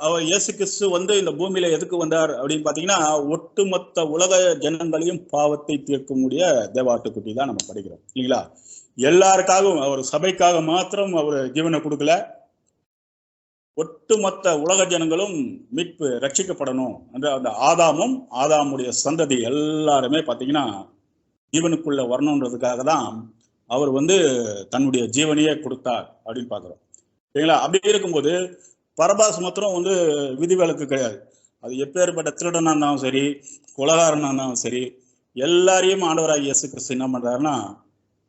அவர் இயேசு கிறிஸ்து வந்து இந்த பூமியில எதுக்கு வந்தார் அப்படின்னு பாத்தீங்கன்னா, ஒட்டுமொத்த உலக ஜனங்களையும் பாவத்தை தீர்க்கக்கூடிய தேவாட்டுக்குட்டி தான் நம்ம படிக்கிறோம் இல்லைங்களா. எல்லாருக்காகவும், அவர் சபைக்காக மாத்திரம் அவர் ஜீவனை கொடுக்கல. ஒட்டுமொத்த உலக ஜனங்களும் மீட்பு ரட்சிக்கப்படணும் என்ற அந்த ஆதாமுடைய சந்ததி எல்லாருமே பாத்தீங்கன்னா ஜீவனுக்குள்ள வரணுன்றதுக்காக தான் அவர் வந்து தன்னுடைய ஜீவனையே கொடுத்தார் அப்படின்னு பாக்குறோம் சரிங்களா. அப்படி இருக்கும்போது பரபாஸ் மாத்திரம் வந்து விதிவிலக்கு கிடையாது. அது எப்பேற்பட்ட திருடனா இருந்தாலும் சரி, கொலகாரனா இருந்தாலும் சரி, எல்லாரையும் ஆண்டவராகிய இயேசு கிறிஸ்து என்ன பண்றாருன்னா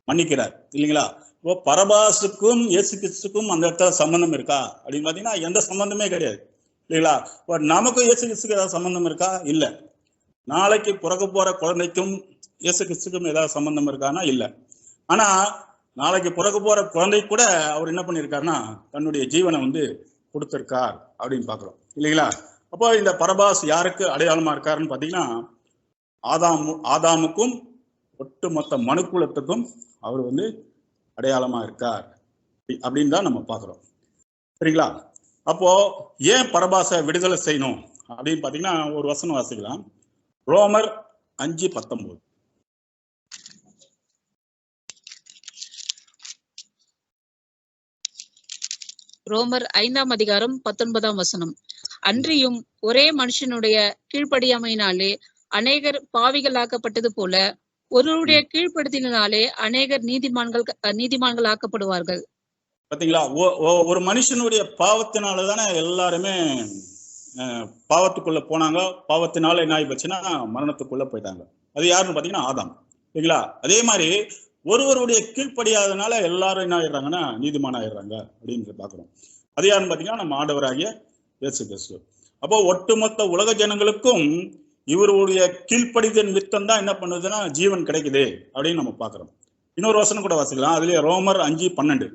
மன்னிக்கிறார் இல்லைங்களா. இப்போ பரபாசுக்கும் இயேசு கிறிஸ்துக்கும் அந்த இடத்துல சம்பந்தம் இருக்கா அப்படின்னு பாத்தீங்கன்னா எந்த சம்பந்தமே கிடையாது இல்லைங்களா. இப்போ நமக்கும் இயேசு கிறிஸ்துக்கு ஏதாவது சம்பந்தம் இருக்கா? இல்ல. நாளைக்கு பிறக்க போற குழந்தைக்கும் இயேசு கிறிஸ்துக்கும் ஏதாவது சம்பந்தம் இருக்கான்னா இல்ல. ஆனா நாளைக்கு பிறக்க போற குழந்தை கூட அவர் என்ன பண்ணியிருக்காருன்னா தன்னுடைய ஜீவனை வந்து கொடுத்திருக்கார் அப்படின்னு பாக்குறோம் இல்லைங்களா. அப்போ இந்த பரபாஸ் யாருக்கு அடையாளமா இருக்காருன்னு பாத்தீங்கன்னா ஆதாமுக்கும் ஒட்டுமொத்த மனுக்குலத்துக்கும் அவர் வந்து அடையாளமா இருக்கார் அப்படின்னு தான் நம்ம பாக்குறோம் சரிங்களா. அப்போ ஏன் பரபாசை விடுதலை செய்யணும் அப்படின்னு பாத்தீங்கன்னா ஒரு வசனம் வாசிக்கலாம். ரோமர் 5:19. ரோமர் 5ஆம் அதிகாரம் 19ஆம் வசனம். அன்றியும் ஒரே மனுஷனுடைய கீழ்ப்படியாமையினாலே அநேகர் பாவிகளாக்கப்பட்டது போல ஒருவருடைய கீழ்ப்படுத்தினாலே அநேகர் நீதிமான்கள் ஆக்கப்படுவார்கள். பாத்தீங்களா, ஒரு மனுஷனுடைய பாவத்தினாலதானே எல்லாருமே பாவத்துக்குள்ள போனாங்க. பாவத்தினால என்ன ஆகி போச்சுன்னா மரணத்துக்குள்ள போயிட்டாங்க. அது யாருன்னு பாத்தீங்கன்னா ஆதாம் சரிங்களா. அதே மாதிரி ஒருவருடைய கீழ்ப்படியாதனால எல்லாரும் என்ன ஆயிடுறாங்கன்னா நீதிமான் ஆயிடுறாங்க அப்படின்னு பாக்குறோம். அது யாருன்னு பாத்தீங்கன்னா நம்ம ஆண்டவராகிய இயேசு கிறிஸ்து. அப்போ ஒட்டுமொத்த உலக ஜனங்களுக்கும் இவருடைய கீழ்ப்படிதல் மித்தம் தான் என்ன பண்ணுதுன்னா ஜீவன் கிடைக்குது அப்படின்னு நம்ம பாக்குறோம். இன்னொரு வசனம் கூட வாசிக்கலாம். அதுலயே ரோமர் 5:12.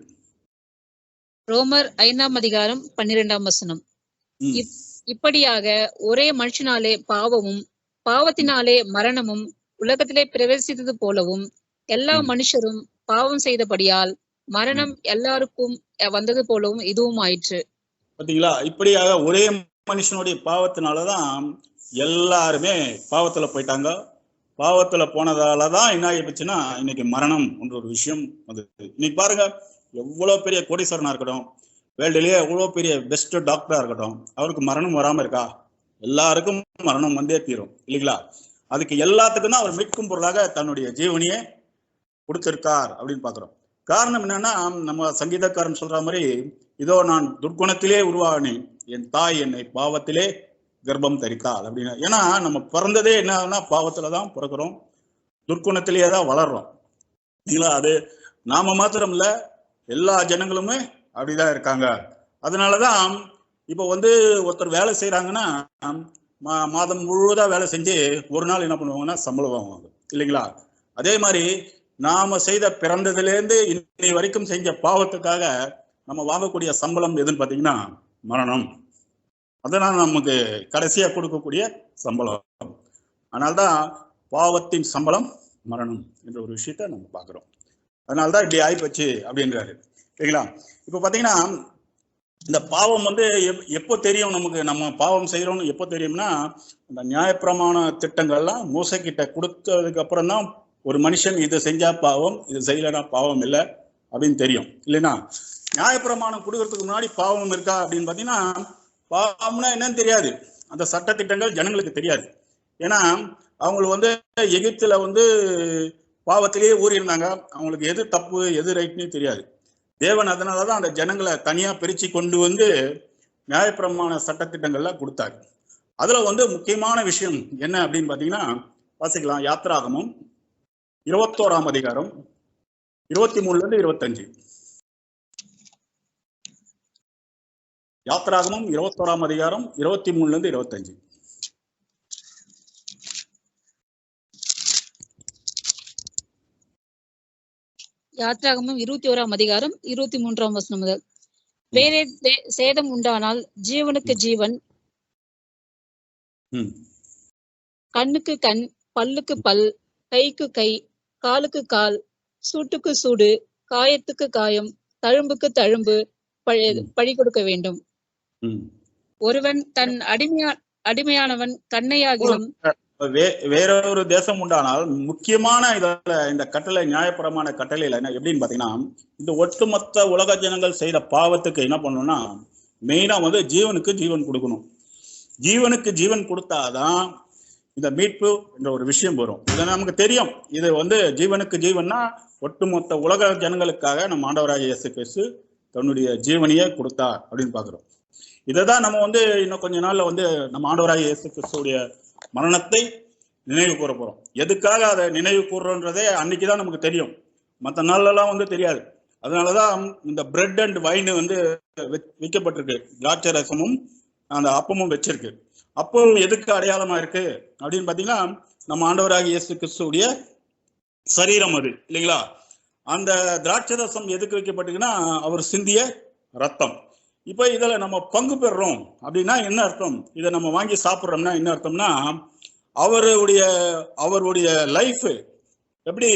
ரோமர் 5ஆம் அதிகாரம் 12ஆம் வசனம். இப்படியாக ஒரே மனுஷனாலே பாவமும் பாவத்தினாலே மரணமும் உலகத்திலே பிரவேசித்தது போலவும் எல்லா மனுஷரும் பாவம் செய்தபடியால் மரணம் எல்லாருக்கும் வந்தது போலவும் இதுவும் ஆயிற்று. பாத்தீங்களா, இப்படியாக ஒரே மனுஷனுடைய பாவத்தினாலதான் எல்லாருமே பாவத்துல போயிட்டாங்க. பாவத்துல போனதாலதான் என்ன ஆகிடுச்சுன்னா இன்னைக்கு மரணம் என்ற ஒரு விஷயம் வந்தது. இன்னைக்கு பாருங்க, எவ்வளவு பெரிய கோடீஸ்வரனா இருக்கட்டும், வேர்ல்டுலயே எவ்வளவு பெரிய பெஸ்ட் டாக்டரா இருக்கட்டும், அவருக்கு மரணம் வராம இருக்கா? எல்லாருக்கும் மரணம் வந்தே தீரும் இல்லைங்களா. அதுக்கு எல்லாத்துக்கும் தான் அவர் மீட்கும் பொருளாக தன்னுடைய ஜீவனையே கொடுத்திருக்கார் அப்படின்னு பாக்குறோம். காரணம் என்னன்னா நம்ம சங்கீதக்காரன் சொல்ற மாதிரி, இதோ நான் துர்க்குணத்திலே உருவானேன், என் தாய் என்னை பாவத்திலே கர்ப்பம் தரித்தாள் அப்படின்னு. ஏன்னா நம்ம பிறந்ததே என்னன்னா பாவத்துலதான் பிறக்கிறோம், துர்க்குணத்திலேயே தான் வளர்றோம் இல்லைங்களா. அது நாம மாத்திரம் இல்ல, எல்லா ஜனங்களுமே அப்படிதான் இருக்காங்க. அதனாலதான் இப்ப வந்து ஒருத்தர் வேலை செய்யறாங்கன்னா மாதம் முழுவதா வேலை செஞ்சு ஒரு நாள் என்ன பண்ணுவாங்கன்னா சம்பளம் வாங்குவாங்க இல்லைங்களா. அதே மாதிரி நாம செய்த பிறந்ததுலேருந்து இன்னை வரைக்கும் செஞ்ச பாவத்துக்காக நம்ம வாங்கக்கூடிய சம்பளம் எதுன்னு பாத்தீங்கன்னா மரணம். அதனால நமக்கு கடைசியா கொடுக்கக்கூடிய சம்பளம். அதனால்தான் பாவத்தின் சம்பளம் மரணம் என்ற ஒரு விஷயத்த நம்ம பாக்குறோம். அதனால்தான் இப்படி ஆயிப்போச்சு அப்படின்றாரு சரிங்களா. இப்ப பாத்தீங்கன்னா இந்த பாவம் வந்து எப்போ தெரியும் நமக்கு நம்ம பாவம் செய்யறோம்னு எப்போ தெரியும்னா, இந்த நியாயப்பிரமாண திட்டங்கள்லாம் மூசை கிட்ட கொடுத்ததுக்கு அப்புறம் தான் ஒரு மனுஷன் இதை செஞ்சா பாவம், இது செய்யலனா பாவம் இல்லை அப்படின்னு தெரியும் இல்லைன்னா. நியாயப்பிரமாணம் கொடுக்கறதுக்கு முன்னாடி பாவம் இருக்கா அப்படின்னு பாத்தீங்கன்னா பாவம்னா என்னன்னு தெரியாது. அந்த சட்ட திட்டங்கள் ஜனங்களுக்கு தெரியாது. ஏன்னா அவங்களுக்கு வந்து எகிப்துல வந்து பாவத்திலேயே ஊறி இருந்தாங்க. அவங்களுக்கு எது தப்பு எது ரைட்னு தெரியாது. தேவன் அதனாலதான் அந்த ஜனங்களை தனியா பிரிச்சு கொண்டு வந்து நியாயப்பிரமாண சட்டத்திட்டங்கள்ல கொடுத்தாரு. அதுல வந்து முக்கியமான விஷயம் என்ன அப்படின்னு பாத்தீங்கன்னா, வாசிக்கலாம். யாத்திராகமம் 21ஆம் அதிகாரம் 23 to 25. யாத்திராகமம் 21ஆம் அதிகாரம் 23 to 25. யாத்திராகமம் 21ஆம் அதிகாரம் 23ஆம் வசனம் முதல். வேறே சேதம் உண்டானால் ஜீவனுக்கு ஜீவன், கண்ணுக்கு கண், பல்லுக்கு பல், கைக்கு கை, காலுக்கு கால், சூட்டுக்கு சூடு, காயத்துக்கு காயம், தழும்புக்கு தழும்பு பழி கொடுக்க வேண்டும். ஒருவன் தன் அடிமையானவன் கண்ணையாகிலும் வேறொரு தேசம் உண்டானால் முக்கியமான இந்த கட்டளை, நியாயப்பிரமாண கட்டளையில என்ன எப்படின்னு பாத்தீங்கன்னா, இந்த ஒட்டுமொத்த உலக ஜனங்கள் செய்த பாவத்துக்கு என்ன பண்ணணும்னா, மெயினா வந்து ஜீவனுக்கு ஜீவன் கொடுக்கணும். ஜீவனுக்கு ஜீவன் கொடுத்தாதான் இந்த மீட்பு என்ற ஒரு விஷயம் வரும். இது நமக்கு தெரியும். இது வந்து ஜீவனுக்கு ஜீவன்னா ஒட்டுமொத்த உலக ஜனங்களுக்காக நம்ம ஆண்டவராகிய இயேசு கிறிஸ்து தன்னுடைய ஜீவனையே கொடுத்தார் அப்படின்னு பாக்குறோம். இதைதான் நம்ம வந்து இன்னும் கொஞ்ச நாள்ல வந்து நம்ம ஆண்டவராகிய இயேசு கிறிஸ்துடைய மரணத்தை நினைவு கூற போறோம். எதுக்காக அதை நினைவு கூறுறோன்றதே அன்னைக்குதான் நமக்கு தெரியும். மற்ற நாள்லாம் வந்து தெரியாது. அதனாலதான் இந்த பிரெட் அண்ட் வைன் வந்து விற்கப்பட்டிருக்கு. திராட்சை ரசமும் அந்த அப்பமும் வச்சிருக்கு. அப்பம் எதுக்கு அடையாளமா இருக்கு அப்படின்னு பாத்தீங்கன்னா, நம்ம ஆண்டவராகிய இயேசு கிறிஸ்துடைய சரீரம் அது இல்லைங்களா. அந்த திராட்சை ரசம் எதுக்கு வைக்கப்பட்டிருக்குன்னா, அவர் சிந்திய ரத்தம். இப்ப இதுல நம்ம பங்கு பெறுறோம் அப்படின்னா என்ன அர்த்தம்? இதை நம்ம வாங்கி சாப்பிட்றோம்னா என்ன அர்த்தம்னா, அவருடைய லைஃப் எப்படி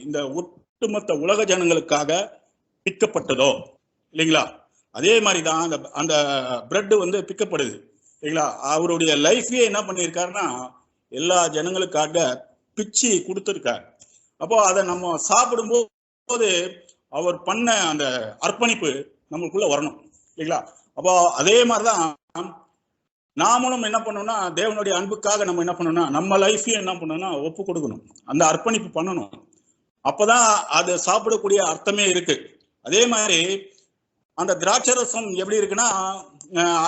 இந்த ஒட்டுமொத்த உலக ஜனங்களுக்காக பிக்கப்பட்டதோ இல்லைங்களா, அதே மாதிரிதான் அந்த பிரெட் வந்து பிக்கப்படுது இல்லைங்களா. அவருடைய லைஃபே என்ன பண்ணியிருக்காருன்னா, எல்லா ஜனங்களுக்காக பிச்சு கொடுத்துருக்காரு. அப்போ அதை நம்ம சாப்பிடும்போது அவர் பண்ண அந்த அர்ப்பணிப்பு நம்மளுக்குள்ள வரணும் இல்லைங்களா. அப்போ அதே மாதிரிதான் நாமளும் என்ன பண்ணணும்னா, தேவனுடைய அன்புக்காக நம்ம என்ன பண்ணணும்னா, நம்ம லைஃபையும் என்ன பண்ணணும்னா ஒப்பு கொடுக்கணும், அந்த அர்ப்பணிப்பு பண்ணணும். அப்பதான் அது சாப்பிடக்கூடிய அர்த்தமே இருக்கு. அதே மாதிரி அந்த திராட்சை ரசம் எப்படி இருக்குன்னா,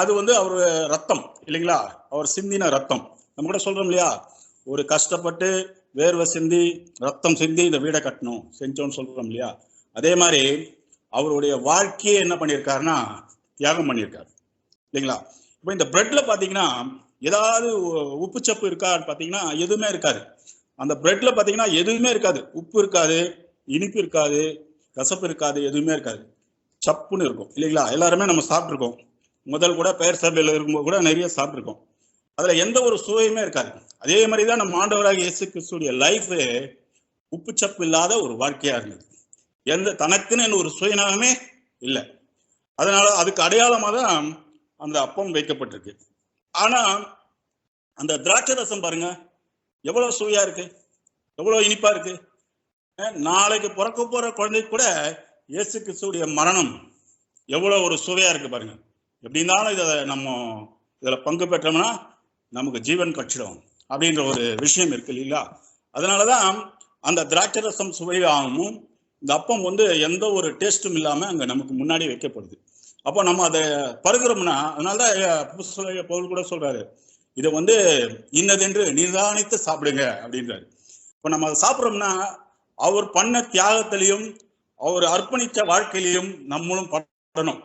அது வந்து அவர் ரத்தம் இல்லைங்களா, அவர் சிந்தின ரத்தம். நம்ம கூட சொல்றோம் இல்லையா, ஒரு கஷ்டப்பட்டு வேர்வை சிந்தி ரத்தம் சிந்தி இந்த வீடை கட்டணும் செஞ்சோன்னு சொல்றோம் இல்லையா. அதே மாதிரி அவருடைய வாழ்க்கையே என்ன பண்ணியிருக்காருன்னா தியாகம் பண்ணியிருக்காரு இல்லைங்களா. இப்போ இந்த பிரெட்ல பாத்தீங்கன்னா ஏதாவது உப்புச்சப்பு இருக்கான்னு பாத்தீங்கன்னா எதுவுமே இருக்காது. அந்த பிரெட்ல பாத்தீங்கன்னா எதுவுமே இருக்காது. உப்பு இருக்காது, இனிப்பு இருக்காது, கசப்பு இருக்காது, எதுவுமே இருக்காது. சப்புன்னு இருக்கும் இல்லைங்களா. எல்லாருமே நம்ம சாப்பிட்ருக்கோம். முதல் கூட பெயர் சபையில் இருக்கும்போது கூட நிறைய சாப்பிட்ருக்கோம். அதுல எந்த ஒரு சுவையுமே இருக்காது. அதே மாதிரிதான் நம்ம ஆண்டவராகிய இயேசு கிறிஸ்துடைய லைஃப் உப்புச்சப்பு இல்லாத ஒரு வாழ்க்கையா இருந்தது. தனக்குன்னு ஒரு சுயநலமே இல்லை. அதனால அதுக்கு அடையாளமா தான் அந்த அப்பம் வைக்கப்பட்டிருக்கு. ஆனா அந்த திராட்சை ரசம் பாருங்க எவ்வளவு சுவையா இருக்கு, எவ்வளவு இனிப்பா இருக்கு. நாளைக்கு பிறக்க போற குழந்தைக்கு கூட இயேசு கிறிஸ்துடைய மரணம் எவ்வளவு ஒரு சுவையா இருக்கு பாருங்க. எப்படி இருந்தாலும் நம்ம இதுல பங்கு பெற்றோம்னா நமக்கு ஜீவன் கட்சிடும் அப்படின்ற ஒரு விஷயம் இருக்கு இல்லைங்களா. அதனாலதான் அந்த திராட்சை ரசம் சுவையாகவும் இந்த அப்பம் வந்து எந்த ஒரு டேஸ்டும் இல்லாம அங்க நமக்கு முன்னாடி வைக்கப்படுது. அப்போ நம்ம அதை பருகிறோம்னா, அதனாலதான் பவுல் கூட சொல்றாரு, இதை வந்து இன்னதென்று நிதானித்து சாப்பிடுங்க அப்படின்றாரு. இப்போ நம்ம அதை சாப்பிட்றோம்னா அவர் பண்ண தியாகத்திலையும் அவர் அர்ப்பணித்த வாழ்க்கையிலையும் நம்மளும் படணும்.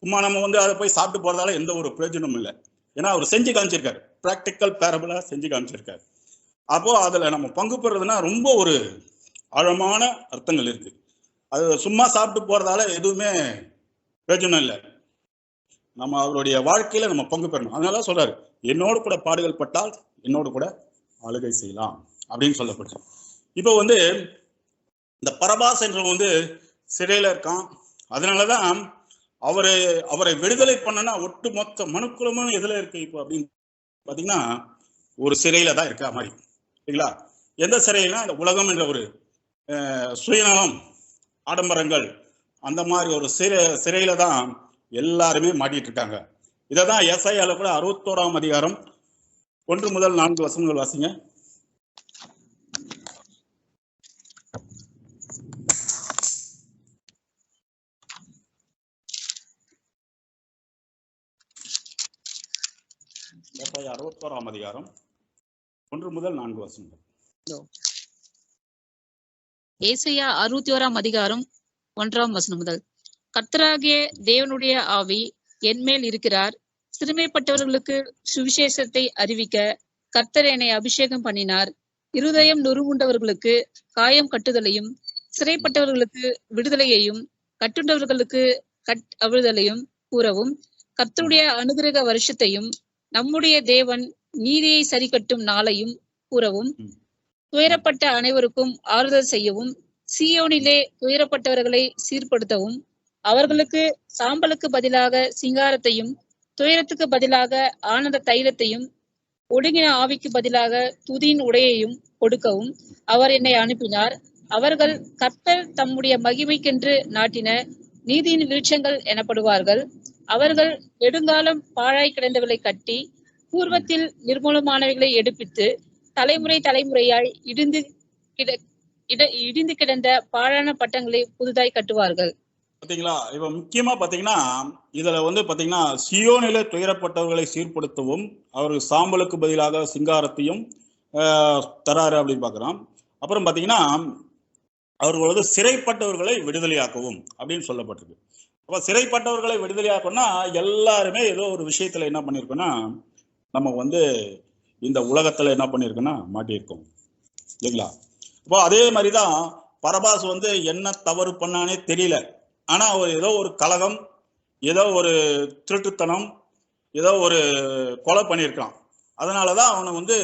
சும்மா நம்ம வந்து அதை போய் சாப்பிட்டு போறதால எந்த ஒரு பிரயோஜனமும் இல்லை. ஏன்னா அவர் செஞ்சு காமிச்சிருக்காரு, பிராக்டிக்கல் பேரபிளா செஞ்சு காமிச்சிருக்காரு. அப்போ அதுல நம்ம பங்கு பெறுறதுன்னா ரொம்ப ஒரு ஆழமான அர்த்தங்கள் இருக்கு. அது சும்மா சாப்பிட்டு போறதால எதுவுமே பிரயோஜனம் இல்லை. நம்ம அவருடைய வாழ்க்கையில நம்ம பங்கு பெறணும். அதனால சொல்றாரு, என்னோடு கூட பாடுகள் பட்டால் என்னோடு கூட ஆளுகை செய்யலாம் அப்படின்னு சொல்லப்பட்டு. இப்போ வந்து இந்த பரபாஸ் என்றவன் வந்து சிறையில இருக்கான். அதனாலதான் அவரை விடுதலை பண்ணனா ஒட்டு மொத்த மனுக்குலமும் எதுல இருக்கு இப்போ அப்படின்னு பாத்தீங்கன்னா ஒரு சிறையில தான் இருக்கா மாதிரி இல்லைங்களா. எந்த சிறையினா இந்த உலகம் என்ற ஒரு சுயநலம், ஆடம்பரங்கள், அந்த மாதிரி ஒரு சிறையில தான் எல்லாருமே மாட்டிட்டு இருக்காங்க. இதைதான் ஏசாயால கூட 61ஆம் அதிகாரம் 1 முதல் 4 வசனங்கள் வாசிங்க. ஏசாயா 61ஆம் அதிகாரம் 1 முதல் 4 வசனங்கள். ஏசாயா 61ஆம் அதிகாரம் 1ஆம் வசனம் முதல். கர்த்தராகிய தேவனுடைய ஆவி என்மேல் இருக்கிறார். சிறுமைப்பட்டவர்களுக்கு சுவிசேஷத்தை அறிவிக்க கர்த்தர் என்னை அபிஷேகம் பண்ணினார். இருதயம் நொறுங்குண்டவர்களுக்கு காயம் கட்டுதலையும், சிறைப்பட்டவர்களுக்கு விடுதலையையும், கட்டுண்டவர்களுக்கு அவிடுதலையும் கூறவும், கர்த்தருடைய அனுகிரக வருஷத்தையும் நம்முடைய தேவன் நீதியை சரிக்கட்டும் நாளையும் கூறவும், துயரப்பட்ட அனைவருக்கும் ஆறுதல் செய்யவும், சீயோனிலே துயரப்பட்டவர்களை சீர்படுத்தவும், அவர்களுக்கு சாம்பலுக்கு பதிலாக சிங்காரத்தையும், துயரத்துக்கு பதிலாக ஆனந்த தைலத்தையும், ஒடுங்கின ஆவிக்கு பதிலாக துதியின் உடையையும் கொடுக்கவும் அவர் என்னை அனுப்பினார். அவர்கள் கர்த்தர் தம்முடைய மகிமைக்கென்று நாட்டின நீதியின் விருட்சங்கள் எனப்படுவார்கள். அவர்கள் நெடுங்காலம் பாழாய் கிடந்தவர்களை கட்டி, பூர்வத்தில் நிர்மூலமானவைகளை எடுப்பித்து, தலைமுறை தலைமுறையாய் இடிந்து கிடந்த பாழான பட்டங்களை புதுதாய் கட்டுவார்கள். பாத்தீங்களா? இப்ப முக்கியமா பாத்தீங்கன்னா இதுல பாத்தீங்கன்னா சியோனிலே துயரப்பட்டவர்களை சீர்படுத்தவும் அவர்கள் சாம்பலுக்கு பதிலாக சிங்காரத்தையும் தராரு அப்படின்னு பாக்குறோம். அப்புறம் பாத்தீங்கன்னா அவர்கள் சிறைப்பட்டவர்களை விடுதலையாக்கவும் அப்படின்னு சொல்லப்பட்டிருக்கு. அப்ப சிறைப்பட்டவர்களை விடுதலையாக்கணும்னா எல்லாருமே ஏதோ ஒரு விஷயத்துல என்ன பண்ணிருக்கோம்னா நம்ம இந்த உலகத்துல என்ன பண்ணிருக்கோம்னா மாட்டியிருக்கோம் இல்லைங்களா? அப்போ அதே மாதிரிதான் பரபாஸ் என்ன தவறு பண்ணானே தெரியல. ஆனா ஏதோ ஒரு கலகம், ஏதோ ஒரு திருட்டுத்தனம், ஏதோ ஒரு கொலை பண்ணியிருக்கான். அதனாலதான் அவனை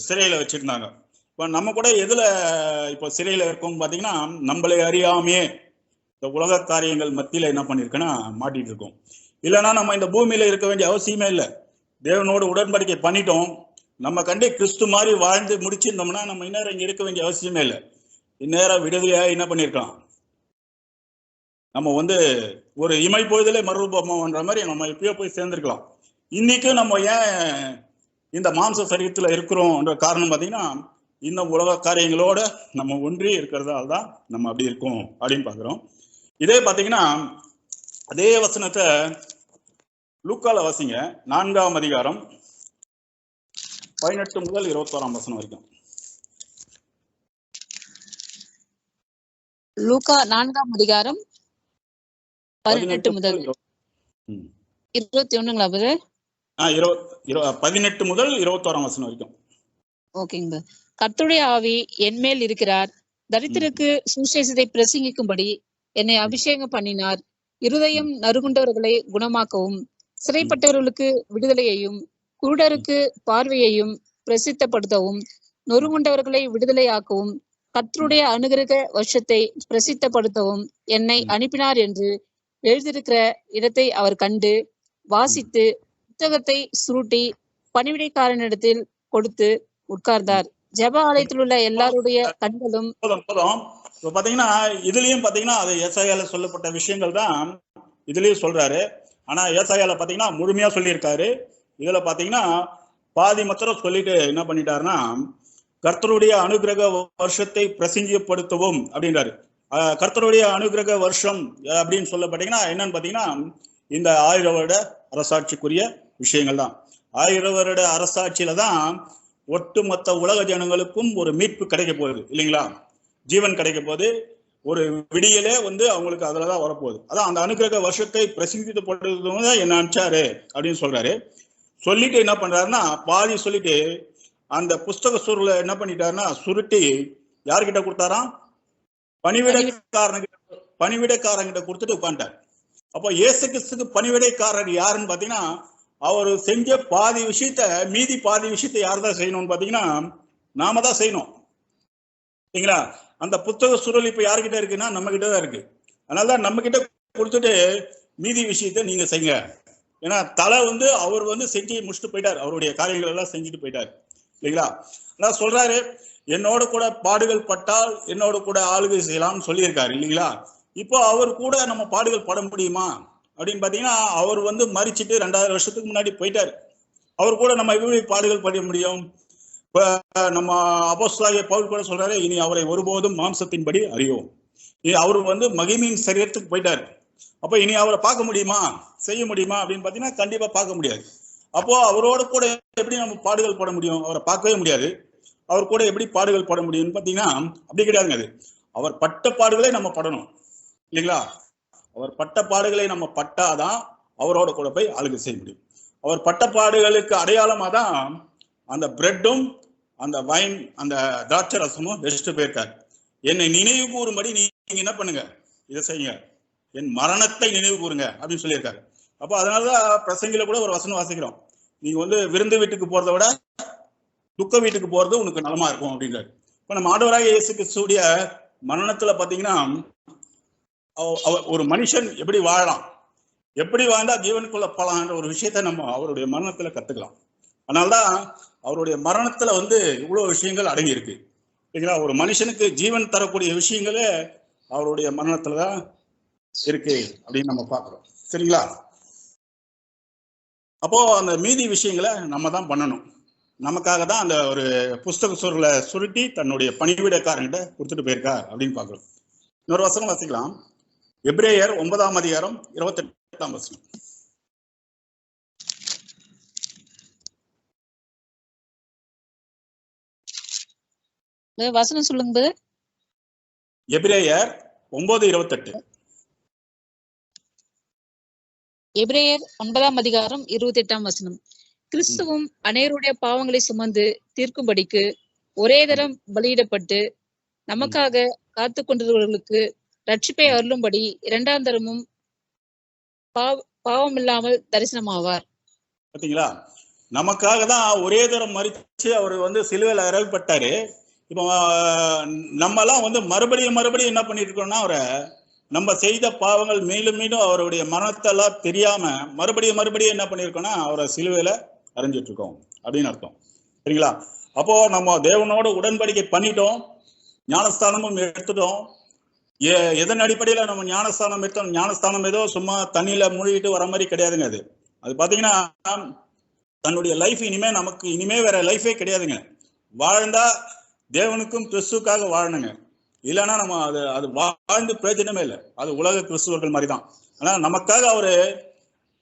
சிறையில வச்சிருந்தாங்க. இப்ப நம்ம கூட எதுல இப்ப சிறையில இருக்கோம் பாத்தீங்கன்னா நம்மளை அறியாமையே இந்த உலக காரியங்கள் மத்தியில என்ன பண்ணிருக்கோன்னா மாட்டிட்டு இருக்கோம். இல்லைன்னா நம்ம இந்த பூமியில இருக்க வேண்டிய அவசியமே இல்லை. தேவனோடு உடன்படிக்கை பண்ணிட்டோம். நம்ம கிறிஸ்து மாதிரி வாழ்ந்து முடிச்சிருந்தோம்னா நம்ம இந்நேரம் இங்க இருக்க வேண்டிய அவசியமே இல்லை. இந்நேரம் விடுதலையா என்ன பண்ணிருக்கலாம், நம்ம ஒரு இமை பொழுதிலே மறுரூபமான்ற மாதிரி நம்ம எப்பயோ போய் சேர்ந்திருக்கலாம். இன்னைக்கு நம்ம ஏன் இந்த மாம்ச சரீரத்துல இருக்கிறோம்ன்ற காரணம் பாத்தீங்கன்னா இந்த உலக காரியங்களோட நம்ம ஒன்றி இருக்கிறதால தான் நம்ம அப்படி இருக்கோம் அப்படின்னு பாக்குறோம். இதே பாத்தீங்கன்னா அதே வசனத்தை லூக்கால வாசிங்க, 4ஆம் அதிகாரம் 18 முதல் 21ஆம் வசனம் வரைக்கும். லூக்கா 4ஆம் அதிகாரம் 18 முதல் 21ங்களா பிரதர்? 18 முதல் 21ஆம் வசனம் வரைக்கும். ஓகேங்க. கர்த்தருடைய ஆவி என்மேல் இருக்கிறார். தரித்திரருக்கு சுவிசேஷத்தை பிரசங்கிக்கும்படி என்னை அபிஷேகம் பண்ணினார். இருதயம் நறுகுண்டவர்களை குணமாக்கவும், சிறைப்பட்டவர்களுக்கு விடுதலையையும், குருடருக்கு பார்வையையும் பிரசித்தப்படுத்தவும், நொறுங்குண்டவர்களை விடுதலையாக்கவும், கர்த்தருடைய அனுகிரக வருஷத்தை பிரசித்தப்படுத்தவும் என்னை அனுப்பினார் என்று எழுதியிருக்கிற இடத்தை அவர் கண்டு வாசித்து புத்தகத்தை சுருட்டி பணிவிடைக்காரனிடத்தில் கொடுத்து உட்கார்ந்தார். ஜெப ஆலயத்தில் உள்ள எல்லாருடைய கண்களும் பாத்தீங்கன்னா இதுலயும் பாத்தீங்கன்னா அது ஏசாயால சொல்லப்பட்ட விஷயங்கள் தான் இதுலயும் சொல்றாரு. ஆனா ஏசாயால பாத்தீங்கன்னா முழுமையா சொல்லியிருக்காரு. இதுல பாத்தீங்கன்னா பாதி மாத்திரம் சொல்லிட்டு என்ன பண்ணிட்டாருன்னா கர்த்தருடைய அனுகிரக வருஷத்தை பிரசங்கியப்படுத்தவும் அப்படின்றாரு. கர்த்தருடைய அனுகிரக வருஷம் அப்படின்னு சொல்லப்பட்டீங்கன்னா என்னன்னு பாத்தீங்கன்னா இந்த 1000 வருட அரசாட்சிக்குரிய விஷயங்கள் தான். 1000 வருட அரசாட்சியில தான் ஒட்டுமொத்த உலக ஜனங்களுக்கும் ஒரு மீட்பு கிடைக்க போகுது இல்லைங்களா? ஜீவன் கிடைக்க போகுது. ஒரு விடியலே அவங்களுக்கு அதுலதான் வரப்போகுது. அதான் அந்த அனுகிரக வருஷத்தை பிரசங்கிக்கப்படுறது என்ன அனுப்பிச்சாரு அப்படின்னு சொல்றாரு. சொல்லிட்டு என்ன பண்றாருன்னா பாதி சொல்லிட்டு அந்த புஸ்தக சூழல என்ன பண்ணிட்டாருன்னா சுருட்டி யார்கிட்ட கொடுத்தாராம்? பணிவிடைக்காரங்கிட்ட கொடுத்துட்டு உட்காந்துட்டார். அப்போ இயேசு கிறிஸ்துக்கு பணிவிடைக்காரர் யாருன்னு பாத்தீங்கன்னா அவர் செஞ்ச பாதி விஷயத்த மீதி பாதி விஷயத்த யார் தான் செய்யணும்னு பாத்தீங்கன்னா நாம தான் செய்யணும் சரிங்களா? அந்த புத்தக சுருள் இப்ப யாருக்கிட்ட இருக்குன்னா நம்ம கிட்ட தான் இருக்கு. அதனாலதான் நம்ம கிட்ட கொடுத்துட்டு மீதி விஷயத்த நீங்க செய்யுங்க. ஏன்னா தலை அவர் செஞ்சு முடிச்சுட்டு போயிட்டார். அவருடைய காரியங்கள் எல்லாம் செஞ்சுட்டு போயிட்டார் இல்லைங்களா? அதான் சொல்றாரு, என்னோட கூட பாடுகள் பட்டால் என்னோட கூட ஆளுகை செய்யலாம்னு சொல்லியிருக்காரு இல்லைங்களா? இப்போ அவர் கூட நம்ம பாடுகள் பட முடியுமா அப்படின்னு பாத்தீங்கன்னா அவர் மரிச்சிட்டு 2000 வருஷத்துக்கு முன்னாடி போயிட்டாரு. அவர் கூட நம்ம எப்படி பாடுகள் பட முடியும்? இப்ப நம்ம அப்போஸ்தலனாகிய பவுல் கூட சொல்றாரு, இனி அவரை ஒருபோதும் மாம்சத்தின்படி அறியோம். அவரு மகிமையின் சரீரத்துக்கு போயிட்டாரு. அப்ப இனி அவரை பார்க்க முடியுமா, செய்ய முடியுமா அப்படின்னு பாத்தீங்கன்னா கண்டிப்பா பார்க்க முடியாது. அப்போ அவரோட கூட எப்படி நம்ம பாடுகள் பட முடியும்? அவரை பார்க்கவே முடியாது. அவர் கூட எப்படி பாடுகள் பட முடியும்னு பாத்தீங்கன்னா அப்படி கிடையாதுங்க. அது அவர் பட்ட பாடுகளை நம்ம படணும் இல்லைங்களா? அவர் பட்ட பாடுகளை நம்ம பட்டாதான் அவரோட கூட போய் ஆளுகை செய்ய முடியும். அவர் பட்ட பாடுகளுக்கு அடையாளமா தான் அந்த பிரெட்டும் அந்த வைன் அந்த திராட்சை ரசமும் வெஸ்ட் போயிருக்காரு. என்னை நினைவு கூறும்படி நீங்க என்ன பண்ணுங்க, இதை செய்யுங்க, என் மரணத்தை நினைவு கூறுங்க அப்படின்னு சொல்லியிருக்காரு. அப்போ அதனாலதான் பிரசங்கில கூட ஒரு வசனம் வாசிக்கிறோம், நீங்க விருந்து வீட்டுக்கு போறதை விட துக்க வீட்டுக்கு போறது உனக்கு நலமா இருக்கும் அப்படின்றாரு. இப்ப நம்ம ஆண்டவராகிய இயேசு கிறிஸ்துவுடைய மரணத்துல பாத்தீங்கன்னா ஒரு மனுஷன் எப்படி வாழலாம், எப்படி வாழ்ந்தா ஜீவனுக்குள்ள போலாம்ன்ற ஒரு விஷயத்த நம்ம அவருடைய மரணத்துல கத்துக்கலாம். அதனால்தான் அவருடைய மரணத்துல இவ்வளவு விஷயங்கள் அடங்கி இருக்கு இல்லைங்களா? ஒரு மனுஷனுக்கு ஜீவன் தரக்கூடிய விஷயங்களே அவருடைய மரணத்துலதான் இருக்கு அப்படின்னு நம்ம பாக்குறோம். சரிங்களா? அப்போ அந்த மீதி விஷயங்களை நம்ம தான் பண்ணணும். நமக்காக தான் அந்த ஒரு புஸ்தக சுருளை சுருட்டி தன்னுடைய பணிவிடக்காரங்கிட்ட கொடுத்துட்டு போயிருக்கார் அப்படின்னு பாக்குறோம். இன்னொரு வசனம் வாசிக்கலாம். எபிரேயர் 9ஆம் அதிகாரம் 28ஆம் வசனம். வசனம் சொல்லுங்க. எபிரேயர் 9:28. எபிரேயர் 9ஆம் அதிகாரம் 28ஆம் வசனம். கிறிஸ்துவும் அநேருடைய பாவங்களை சுமந்து தீர்க்கும்படிக்கு ஒரே தரம் பலியிடப்பட்டு நமக்காக காத்து கொண்டிருந்தவர்களுக்கு ரட்சிப்பை அருளும்படி இரண்டாம் தரமும் பாவம் இல்லாமல் தரிசனமாவார். பாத்தீங்களா? நமக்காக தான் ஒரே தரம் மரிச்சு அவர் சிலுவையில் அறையப்பட்டாரு. இப்போ நம்ம எல்லாம் மறுபடியும் என்ன பண்ணிட்டு இருக்கோம்னா, அவரை நம்ம செய்த பாவங்கள் மீண்டும் மீண்டும் அவருடைய மரணத்தெல்லாம் தெரியாம மறுபடியும் என்ன பண்ணிருக்கோம்னா அவரை சிலுவையில அரைஞ்சிட்டு இருக்கோம் அப்படின்னு அர்த்தம். சரிங்களா? அப்போ நம்ம தேவனோட உடன்படிக்கை பண்ணிட்டோம், ஞானஸ்தானமும் எடுத்துட்டோம். எதன் அடிப்படையில நம்ம ஞானஸ்தானம் எடுத்தோம்? ஞானஸ்தானம் ஏதோ சும்மா தண்ணியில மூழ்கிட்டு வர மாதிரி கிடையாதுங்க. அது பாத்தீங்கன்னா தன்னுடைய லைஃப் இனிமே வேற லைஃபே கிடையாதுங்க. வாழ்ந்தா தேவனுக்கும் கிறிஸ்துக்காக வாழணுங்க. இல்லைன்னா நம்ம அது வாழ்ந்து பிரயோஜனமே இல்லை. அது உலக கிறிஸ்துவர்கள் மாதிரி தான். ஆனா நமக்காக அவரு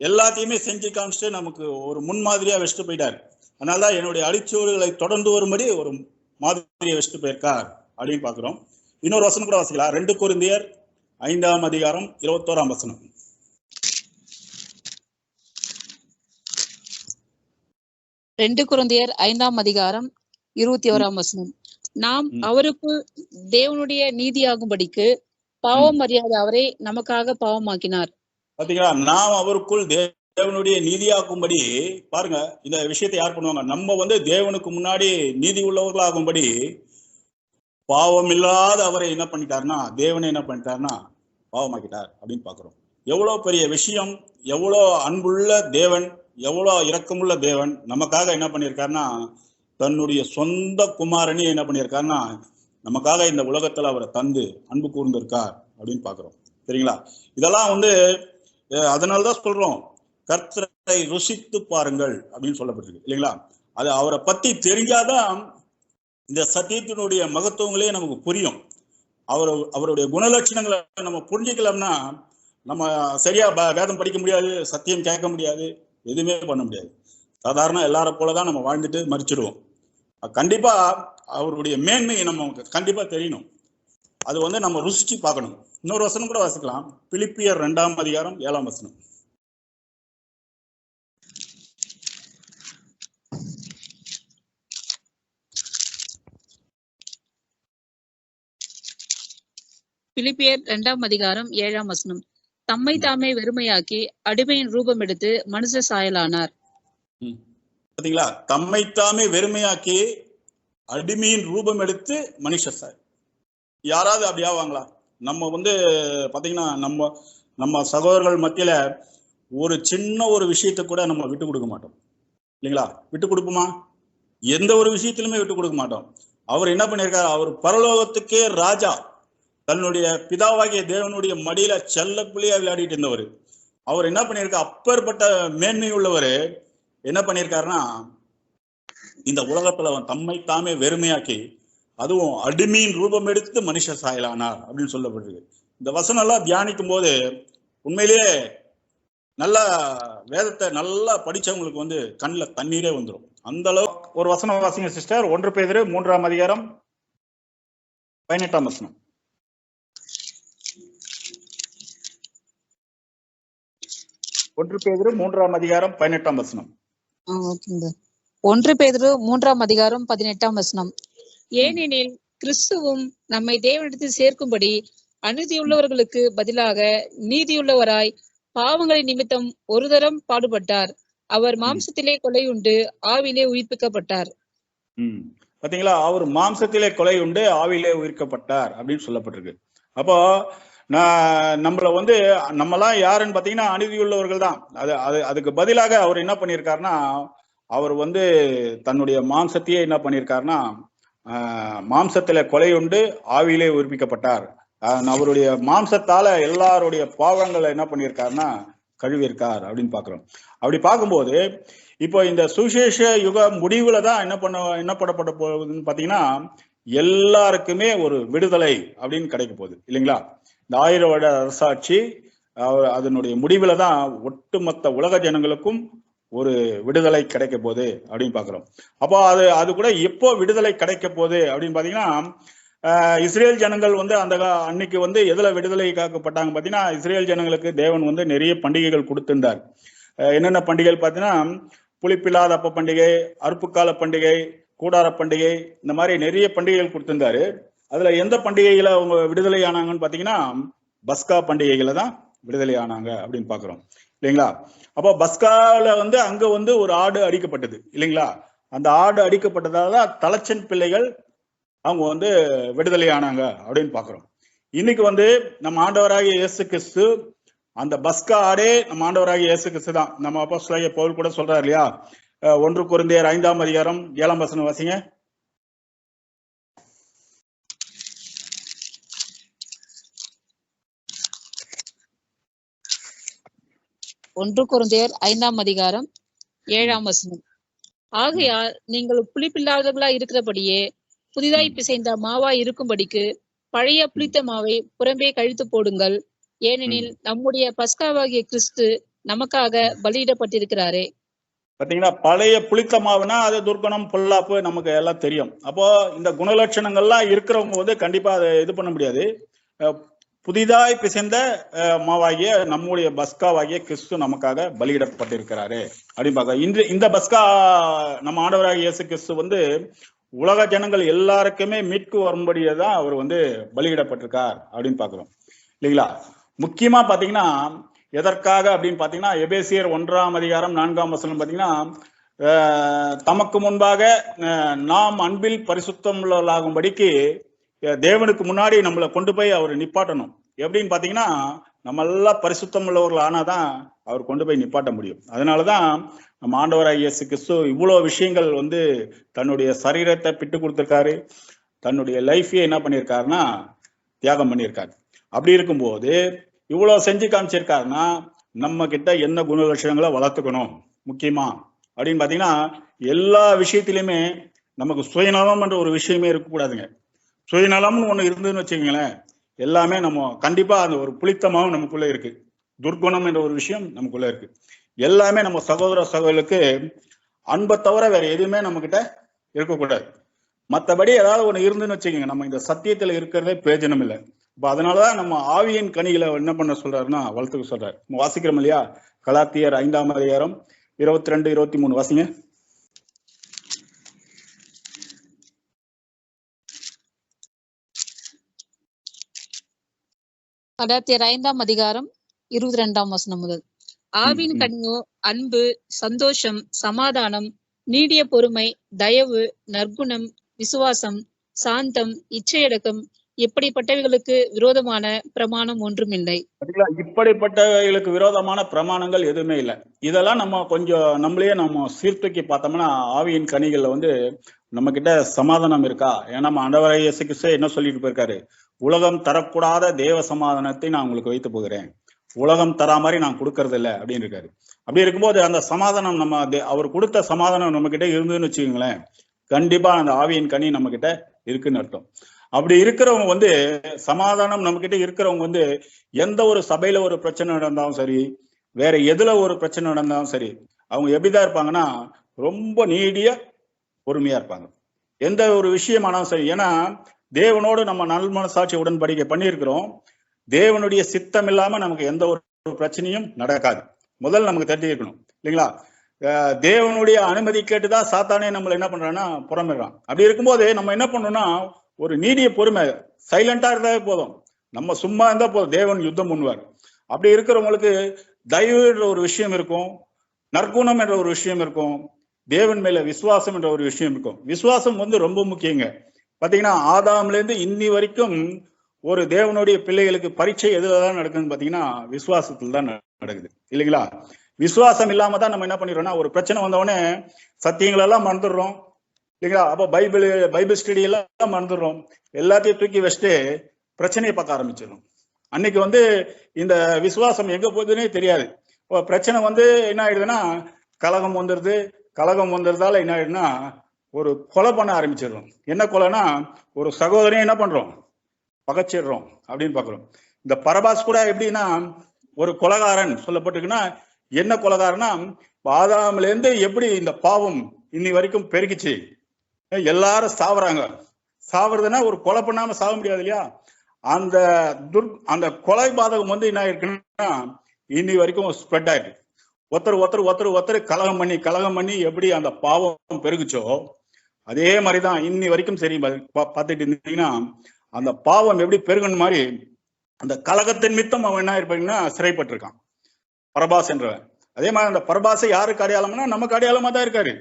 எல்லாத்தையுமே செஞ்சு காமிச்சிட்டு நமக்கு ஒரு முன்மாதிரியா வச்சுட்டு போயிட்டாரு. அதனாலதான் என்னுடைய அடிச்சுவடுகளை தொடர்ந்து வரும்படி ஒரு மாதிரியை வச்சுட்டு போயிருக்கார் அப்படின்னு பாக்குறோம். இன்னொரு வசனம் கூட வாசிக்கலாம். 2 கொரிந்தியர் 5ஆம் அதிகாரம் 21ஆம் வசனம். 2 கொரிந்தியர் 5ஆம் அதிகாரம் 21ஆம் வசனம். நாம் அவருக்குள் தேவனுடைய நீதியாகும்படிக்கு பாவம் அறியாத அவரை நமக்காக பாவமாக்கினார். பாத்தீங்களா? நாம் அவருக்குள் தேவனுடைய நீதியாகும்படி, பாருங்க இந்த விஷயத்தை யார் பண்ணுவாங்க? நம்ம தேவனுக்கு முன்னாடி நீதி உள்ளவர்களாகும்படி பாவம் இல்லாத அவரை என்ன பண்ணிட்டாருன்னா, தேவனை என்ன பண்ணிட்டாருன்னா பாவமாக்கிட்டார் அப்படின்னு பாக்குறோம். எவ்வளவு பெரிய விஷயம், எவ்வளவு அன்புள்ள தேவன், எவ்வளவு இரக்கமுள்ள தேவன் நமக்காக என்ன பண்ணியிருக்காருன்னா தன்னுடைய சொந்த குமாரனே என்ன பண்ணியிருக்காருன்னா நமக்காக இந்த உலகத்துல அவரை தந்து அன்பு கூர்ந்திருக்கார் அப்படின்னு பாக்குறோம். சரிங்களா? இதெல்லாம் அதனாலதான் சொல்றோம், கர்த்தரை ருசித்து பாருங்கள் அப்படின்னு சொல்லப்பட்டிருக்கு இல்லைங்களா? அது அவரை பத்தி தெரிஞ்சாதான் இந்த சத்தியத்தினுடைய மகத்துவங்களே நமக்கு புரியும். அவருடைய குணலட்சணங்களை நம்ம புரிஞ்சுக்கலாம்னா நம்ம சரியா வேதம் படிக்க முடியாது, சத்தியம் கேட்க முடியாது, எதுவுமே பண்ண முடியாது. சாதாரண எல்லாரும் போலதான் நம்ம வாழ்ந்துட்டு மறிச்சிடுவோம். கண்டிப்பா அவருடைய மேன்மையை நம்ம கண்டிப்பா தெரியணும். அது நம்ம ருசிச்சு பார்க்கணும். இன்னொரு வசனம் கூட வாசிக்கலாம். பிலிப்பியர் 2ஆம் அதிகாரம் 7ஆம் வசனம். பிலிப்பியர் 2ஆம் அதிகாரம் 7ஆம் வசனம். தம்மை தாமே வெறுமையாக்கி அடிமையின் ரூபம் எடுத்து மனுஷ சாயலானார். பாத்தீங்களா? தம்மை தாமே வெறுமையாக்கி அடிமையின் ரூபம் எடுத்து மனுஷ சாயல். யாராவது அப்படி ஆவாங்களா? நம்ம பாத்தீங்கன்னா நம்ம சகோதரர்கள் மத்தியில ஒரு சின்ன ஒரு விஷயத்தை கூட நம்ம விட்டு கொடுக்க மாட்டோம் இல்லைங்களா? விட்டு கொடுப்போமா? எந்த ஒரு விஷயத்திலுமே விட்டு கொடுக்க மாட்டோம். அவர் என்ன பண்ணியிருக்காரு? அவர் பரலோகத்துக்கே ராஜா, தன்னுடைய பிதாவாகிய தேவனுடைய மடியில செல்ல புள்ளியா விளையாடிட்டு இருந்தவர். அவர் என்ன பண்ணியிருக்காரு? அப்பேற்பட்ட மேன்மை உள்ளவர் என்ன பண்ணியிருக்காருன்னா இந்த உலகத்துல அவன் தம்மை தாமே வெறுமையாக்கி அதுவும் அடிமையின் ரூபம் எடுத்து மனுஷ சாயலானார் அப்படின்னு சொல்லப்படுது. இந்த வசனம் எல்லாம் தியானிக்கும் போது உண்மையிலேயே நல்லா வேதத்தை நல்லா படிச்சவங்களுக்கு வந்து கண்ணில் தண்ணீரே வந்துடும். அந்த அளவுக்கு. ஒரு வசனம் வாசிங்க சிஸ்டர். 1 பேதுரு 3ஆம் அதிகாரம் 18ஆம் வசனம். 1 பேதுரு 3ஆம் அதிகாரம் 18ஆம் வசனம். 1 பேதுரு 3ஆம் அதிகாரம் 18ஆம் வசனம். ஏனெனில் கிறிஸ்துவும் நம்மை தேவனிடத்தில் சேர்க்கும்படி அநீதியுள்ளவர்களுக்கு பதிலாக நீதியுள்ளவராய் பாவங்களை நிமித்தம் ஒரு தரம் பாடுபட்டார். அவர் மாம்சத்திலே கொலையுண்டு ஆவிலே உயிர்ப்பிக்கப்பட்டார். பாத்தீங்களா? அவர் மாம்சத்திலே கொலையுண்டு ஆவிலே உயிர்க்கப்பட்டார் அப்படின்னு சொல்லப்பட்டிருக்கு. அப்போ நம்மள வந்து நம்மலாம் யாருன்னு பாத்தீங்கன்னா அநீதியுள்ளவர்கள் தான். அதுக்கு பதிலாக அவர் என்ன பண்ணியிருக்காருன்னா, அவர் வந்து தன்னுடைய மாம்சத்தையே என்ன பண்ணியிருக்காருன்னா, மாம்சத்தில கொலையுண்டு ஆவியிலே உயிர்ப்பிக்கப்பட்டார். அவருடைய மாம்சத்தால எல்லாருடைய பாவங்களை என்ன பண்ணியிருக்காருன்னா கழுவியிருக்கார் அப்படின்னு பாக்குறோம். அப்படி பார்க்கும்போது இப்போ இந்த சுவிசேஷ யுக முடிவுல தான் என்ன பண்ணப்பட போகுதுன்னு பாத்தீங்கன்னா, எல்லாருக்குமே ஒரு விடுதலை அப்படின்னு கிடைக்க போகுது இல்லைங்களா? இந்த 1000 வருட அரசாட்சி அதனுடைய முடிவுல தான் ஒட்டுமொத்த உலக ஜனங்களுக்கும் ஒரு விடுதலை கிடைக்க போகுது அப்படின்னு பாக்குறோம். அப்போ அது கூட எப்போ விடுதலை கிடைக்க போகுது அப்படின்னு பாத்தீங்கன்னா, இஸ்ரேல் ஜனங்கள் வந்து அன்னைக்கு வந்து எதுல விடுதலை காக்கப்பட்டாங்க பாத்தீங்கன்னா, இஸ்ரேல் ஜனங்களுக்கு தேவன் வந்து நிறைய பண்டிகைகள் கொடுத்திருந்தார். என்னென்ன பண்டிகைகள் பாத்தீங்கன்னா, புளிப்பில்லாத அப்ப பண்டிகை, அறுப்புக்கால பண்டிகை, கூடார பண்டிகை, இந்த மாதிரி நிறைய பண்டிகைகள் கொடுத்திருந்தாரு. அதுல எந்த பண்டிகைகளை அவங்க விடுதலை ஆனாங்கன்னு பாத்தீங்கன்னா, பஸ்கா பண்டிகைகளை தான் விடுதலை ஆனாங்க அப்படின்னு பாக்குறோம் இல்லைங்களா? அப்போ பஸ்கால வந்து அங்க வந்து ஒரு ஆடு அடிக்கப்பட்டது இல்லைங்களா? அந்த ஆடு அடிக்கப்பட்டதால தலைச்சன் பிள்ளைகள் அவங்க வந்து விடுதலை ஆனாங்க அப்படின்னு பாக்குறோம். இன்னைக்கு வந்து நம்ம ஆண்டவராகிய இயேசு கிறிஸ்து, அந்த பஸ்கா ஆடே நம்ம ஆண்டவராகிய இயேசு கிறிஸ்து தான். நம்ம அப்போஸ்தலனாகிய பவுல் கூட சொல்றாரு இல்லையா? 1 கொரிந்தியர் 5ஆம் அதிகாரம் 7ஆம் வசனம் வாசிங்க. 1 கொரிந்தியர் 5ஆம் அதிகாரம் 7ஆம் வசனம். ஆகையால் நீங்கள் புளிப்பில்லாதவர்களா இருக்கிறபடியே புதிதாய் பிசைந்த மாவாய் இருக்கும்படிக்கு பழைய புளித்த மாவை புறம்பே கழித்து போடுங்கள். ஏனெனில் நம்முடைய பஸ்காவாகிய கிறிஸ்து நமக்காக பலியிடப்பட்டிருக்கிறாரே. பாத்தீங்கன்னா, பழைய புளித்த மாவுனா அது துர்க்குணம், பொல்லாப்பு நமக்கு எல்லாம் தெரியும். அப்போ இந்த குணலட்சணங்கள்லாம் இருக்கிறவங்க வந்து கண்டிப்பா அதை இது பண்ண முடியாது. புதிதாய் பிசைந்த மாவாகிய நம்முடைய பஸ்காவாகிய கிறிஸ்து நமக்காக பலியிடப்பட்டிருக்கிறாரு அப்படின்னு பார்க்க. இந்த பஸ்கா நம்ம ஆண்டவராகிய இயேசு கிறிஸ்து வந்து உலக ஜனங்கள் எல்லாருக்குமே மீட்கு வரும்படியே தான் அவர் வந்து பலியிடப்பட்டிருக்கார் அப்படின்னு பாக்குறோம் இல்லைங்களா? முக்கியமா பாத்தீங்கன்னா எதற்காக அப்படின்னு பாத்தீங்கன்னா, எபேசியர் 1ஆம் அதிகாரம் 4ஆம் வசனம் பாத்தீங்கன்னா, தமக்கு முன்பாக நாம் அன்பில் பரிசுத்தம் உள்ளவர்களாகும்படிக்கு தேவனுக்கு முன்னாடி நம்மளை கொண்டு போய் அவர் நிப்பாட்டணும். எப்படின்னு பாத்தீங்கன்னா, நம்ம எல்லாம் பரிசுத்தம் உள்ளவர்கள் ஆனாதான் அவர் கொண்டு போய் நிப்பாட்ட முடியும். அதனாலதான் நம்ம ஆண்டவராகிய இயேசு கிறிஸ்து இவ்வளவு விஷயங்கள் வந்து தன்னுடைய சரீரத்தை பிட்டு கொடுத்திருக்காரு, தன்னுடைய லைஃபையே என்ன பண்ணியிருக்காருன்னா தியாகம் பண்ணியிருக்காரு. அப்படி இருக்கும்போது இவ்வளவு செஞ்சு காமிச்சிருக்காருன்னா நம்ம கிட்ட என்ன குணலட்சணங்களை வளர்த்துக்கணும் முக்கியமா அப்படின்னு பாத்தீங்கன்னா, எல்லா விஷயத்திலுமே நமக்கு சுயநலம் என்ற ஒரு விஷயமே இருக்கக்கூடாதுங்க. சுயநலம்னு ஒண்ணு இருந்ததுன்னு வச்சுக்கோங்களேன், எல்லாமே நம்ம கண்டிப்பா அந்த ஒரு புளித்தமாவும் நமக்குள்ள இருக்கு. துர்க்குணம் என்ற ஒரு விஷயம் நமக்குள்ள இருக்கு. எல்லாமே நம்ம சகோதர சகோதரர்களுக்கு அன்பை தவிர வேற எதுவுமே நம்ம கிட்ட இருக்கக்கூடாது. மற்றபடி ஏதாவது ஒண்ணு இருந்துன்னு வச்சுக்கோங்க, நம்ம இந்த சத்தியத்துல இருக்கிறதே பிரயோஜனம் இல்லை. இப்ப அதனாலதான் நம்ம ஆவியின் கனிகளை என்ன பண்ண சொல்றாருன்னா வளர்த்துக்க சொல்றாரு. நம்ம வாசிக்கிறோம் இல்லையா? கலாத்தியர் 5ஆம் அதிகாரம் 22, 23 வாசிங்க. கலாத்தியர் 5ஆம் அதிகாரம் 22ஆம் வசனம் முதல். ஆவின் கனியோ அன்பு, சந்தோஷம், சமாதானம், நீடிய பொறுமை, தயவு, நற்குணம், விசுவாசம், சாந்தம், இச்சையடக்கம், இப்படிப்பட்டவைகளுக்கு விரோதமான பிரமாணம் ஒன்றும் இல்லை. இப்படிப்பட்டவைகளுக்கு விரோதமான பிரமாணங்கள் எதுவுமே இல்லை. இதெல்லாம் நம்ம கொஞ்சம் நம்மளே நம்ம சீர்தூக்கி பார்த்தோம்னா ஆவியின் கனிகள்ல வந்து நம்ம கிட்ட சமாதானம் இருக்கா? ஏன்னா நம்ம ஆண்டவராகிய இயேசு கிறிஸ்து என்ன சொல்லிட்டு போயிருக்காரு? உலகம் தரக்கூடாத தேவ சமாதானத்தை நான் உங்களுக்கு வைத்து போகிறேன், உலகம் தரா மாதிரி நான் கொடுக்கறது இல்லை அப்படின்னு இருக்காரு. அப்படி இருக்கும்போது அந்த சமாதானம் நம்ம அவர் கொடுத்த சமாதானம் நம்ம கிட்ட இருந்துன்னு வச்சுக்கோங்களேன், கண்டிப்பா அந்த ஆவியின் கனி நம்ம கிட்ட இருக்குன்னு அர்த்தம். அப்படி இருக்கிறவங்க வந்து சமாதானம் நம்ம கிட்ட இருக்கிறவங்க வந்து எந்த ஒரு சபையில ஒரு பிரச்சனை நடந்தாலும் சரி, வேற எதுல ஒரு பிரச்சனை நடந்தாலும் சரி, அவங்க எப்படிதான் இருப்பாங்கன்னா ரொம்ப நீடிய பொறுமையா இருப்பாங்க. எந்த ஒரு விஷயமானாலும் சரி. ஏன்னா தேவனோடு நம்ம நல் மனசாட்சி உடன்படிக்கை பண்ணியிருக்கிறோம். தேவனுடைய சித்தம் இல்லாம நமக்கு எந்த ஒரு பிரச்சனையும் நடக்காது. முதல் நமக்கு தெரிஞ்சிருக்கணும் இல்லைங்களா? தேவனுடைய அனுமதி கேட்டுதான் சாத்தானே நம்மளை என்ன பண்றான்னா புறமிடுறான். அப்படி இருக்கும்போது நம்ம என்ன பண்ணணும்னா ஒரு நீடிய பொறுமை, சைலண்டா இருந்தாலே போதும். நம்ம சும்மா இருந்தா போதும், தேவன் யுத்தம் பண்ணுவார். அப்படி இருக்கிறவங்களுக்கு தயவு என்ற ஒரு விஷயம் இருக்கும், நற்குணம் என்ற ஒரு விஷயம் இருக்கும், தேவன் மேல விசுவாசம் என்ற ஒரு விஷயம் இருக்கும். விசுவாசம் ரொம்ப முக்கியங்க. பாத்தீங்கன்னா ஆதாம்ல இருந்து இன்னி வரைக்கும் ஒரு தேவனுடைய பிள்ளைகளுக்கு பரீட்சை எதுலதான் நடக்குதுன்னு பாத்தீங்கன்னா விசுவாசத்துல தான் நடக்குது இல்லைங்களா? விசுவாசம் இல்லாம தான் நம்ம என்ன பண்ணிடுறோம்னா ஒரு பிரச்சனை வந்தவொடனே சத்தியங்கள் எல்லாம் மறந்துடுறோம் இல்லைங்களா? அப்போ பைபிள் ஸ்டடி எல்லாம் மறந்துடுறோம். எல்லாத்தையும் தூக்கி வச்சுட்டு பிரச்சனையை பார்க்க ஆரம்பிச்சிடும். அன்னைக்கு இந்த விசுவாசம் எங்க போகுதுன்னே தெரியாது. பிரச்சனை என்ன ஆயிடுதுன்னா கலகம் வந்துடுது. கலகம் வந்ததால என்ன ஆயிடுதுன்னா ஒரு கொலை பண்ண ஆரம்பிச்சிடுறோம். என்ன கொலைனா ஒரு சகோதரனையும் என்ன பண்றோம், பகைச்சிடுறோம் அப்படின்னு பாக்குறோம். இந்த பரபாஸ் கூட எப்படின்னா ஒரு கொலைகாரன் சொல்லப்பட்டிருக்குன்னா என்ன கொலைகாரனா ஆதாம்ல இருந்து எப்படி இந்த பாவம் இன்னி வரைக்கும் பெருகிச்சு, எல்லாரும் சாவுறாங்க. சாவுறதுன்னா ஒரு கொலை பண்ணாம சாக முடியாது இல்லையா? அந்த கொலை பாதகம் என்ன இருக்குன்னா இன்னி வரைக்கும் ஸ்ப்ரெட் ஆயிருக்கு. ஒருத்தர் கலகம் பண்ணி எப்படி அந்த பாவம் பெருகுச்சோ அதே மாதிரிதான் இன்னி வரைக்கும் சரி பார்த்துட்டு இருந்தீங்கன்னா அந்த பாவம் எப்படி பெருகணும் மாதிரி அந்த கலகத்தின் மித்தம் அவன் என்ன இருப்பாங்கன்னா சிறைப்பட்டிருக்கான் பரபாஸ் என்றவன். அதே மாதிரி அந்த பரபாசை யாருக்கு அடையாளம்னா நமக்கு அடையாளமா தான் இருக்காரு.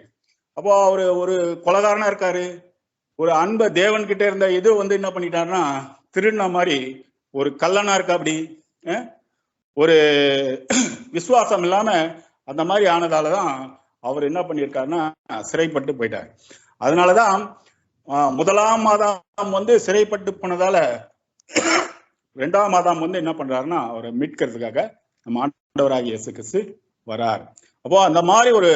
அப்போ அவரு ஒரு கொலைகாரனா இருக்காரு. ஒரு அன்பை தேவன் கிட்ட இருந்த இது என்ன பண்ணிட்டாருன்னா திருடின மாதிரி ஒரு கல்லனா இருக்கா. அப்படி ஒரு விசுவாசம் இல்லாம அந்த மாதிரி ஆனதாலதான் அவர் என்ன பண்ணியிருக்காருன்னா சிறைப்பட்டு போயிட்டார். அதனாலதான் முதலாம் மாதம் சிறைப்பட்டு போனதால 2ஆம் மாதம் என்ன பண்றாருன்னா அவரை மீட்கிறதுக்காக நம்ம ஆண்டவராகிய இயேசு கிறிஸ்து வரார். அப்போ அந்த மாதிரி ஒரு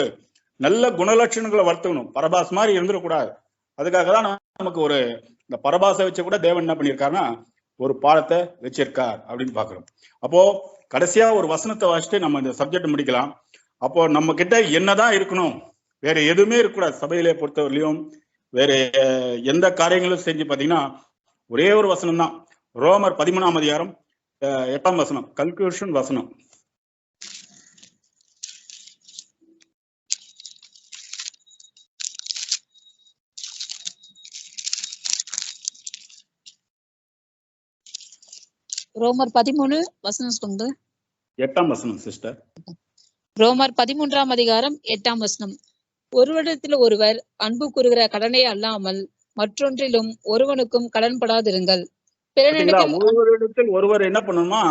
நல்ல குணலட்சணங்களை வளர்த்துக்கணும். பரபாஸ் மாதிரி இருந்துடக்கூடாது. அதுக்காக தான் நமக்கு இந்த பரபாசை வச்சு கூட தேவன் என்ன பண்ணியிருக்காருன்னா ஒரு பாடத்தை வச்சிருக்கார் அப்படின்னு பாக்குறோம். அப்போ கடைசியா ஒரு வசனத்தை வாசிட்டு நம்ம இந்த சப்ஜெக்ட் முடிக்கலாம். அப்போ நம்ம கிட்ட என்னதான் இருக்கணும், வேற எதுவுமே இருக்கக்கூடாது. சபையிலே பொறுத்தவரையிலையும் வேற எந்த காரியங்களும் செஞ்சு பாத்தீங்கன்னா ஒரே ஒரு வசனம் தான். ரோமர் 13ஆம் அதிகாரம் 8ஆம் வசனம், கன்க்ளூஷன் வசனம். ரோமர் 13 வசனம் சொல்லுங்க. 8ஆம் வசனம் சிஸ்டர். ரோமர் 13ஆம் அதிகாரம் 8ஆம் வசனம். ஒருவரிடத்தில் ஒருவர் அன்பு கூறுகிற கடனை அல்லாமல் மற்றொன்றிலும் ஒருவனுக்கும் கடன்படாதிருங்கள். ஒருவரிடத்தில் ஒருவர் என்ன பண்ணணுமா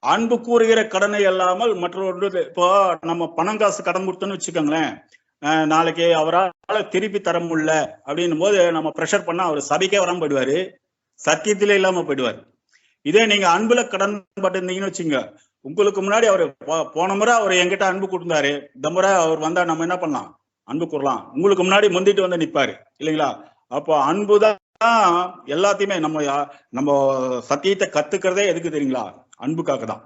அன்பு கூறுகிற கடனை அல்லாமல் மற்றொன்று. இப்போ நம்ம பணம் காசு கடன் கொடுத்தோன்னு வச்சுக்கோங்களேன், நாளைக்கு அவரால் திருப்பி தர முடியல அப்படின்னும் போது நம்ம ப்ரெஷர் பண்ணா அவர் சபைக்கே வராம போயிடுவாரு, சத்தியத்திலே இல்லாம போயிடுவார். இதே நீங்க அன்புல கடன் பட்டிருந்தீங்கன்னு வச்சுங்க, உங்களுக்கு முன்னாடி அவர் போன முறை அவர் என்கிட்ட அன்பு கொடுத்தாரு, இந்த முறை அவர் வந்தா நம்ம என்ன பண்ணலாம், அன்பு கூறலாம். உங்களுக்கு முன்னாடி முந்திட்டு நிப்பாரு இல்லைங்களா? அப்போ அன்புதான் எல்லாத்தையுமே. நம்ம சத்தியத்தை கத்துக்கிறதே எதுக்கு தெரியுங்களா? அன்புக்காக தான்.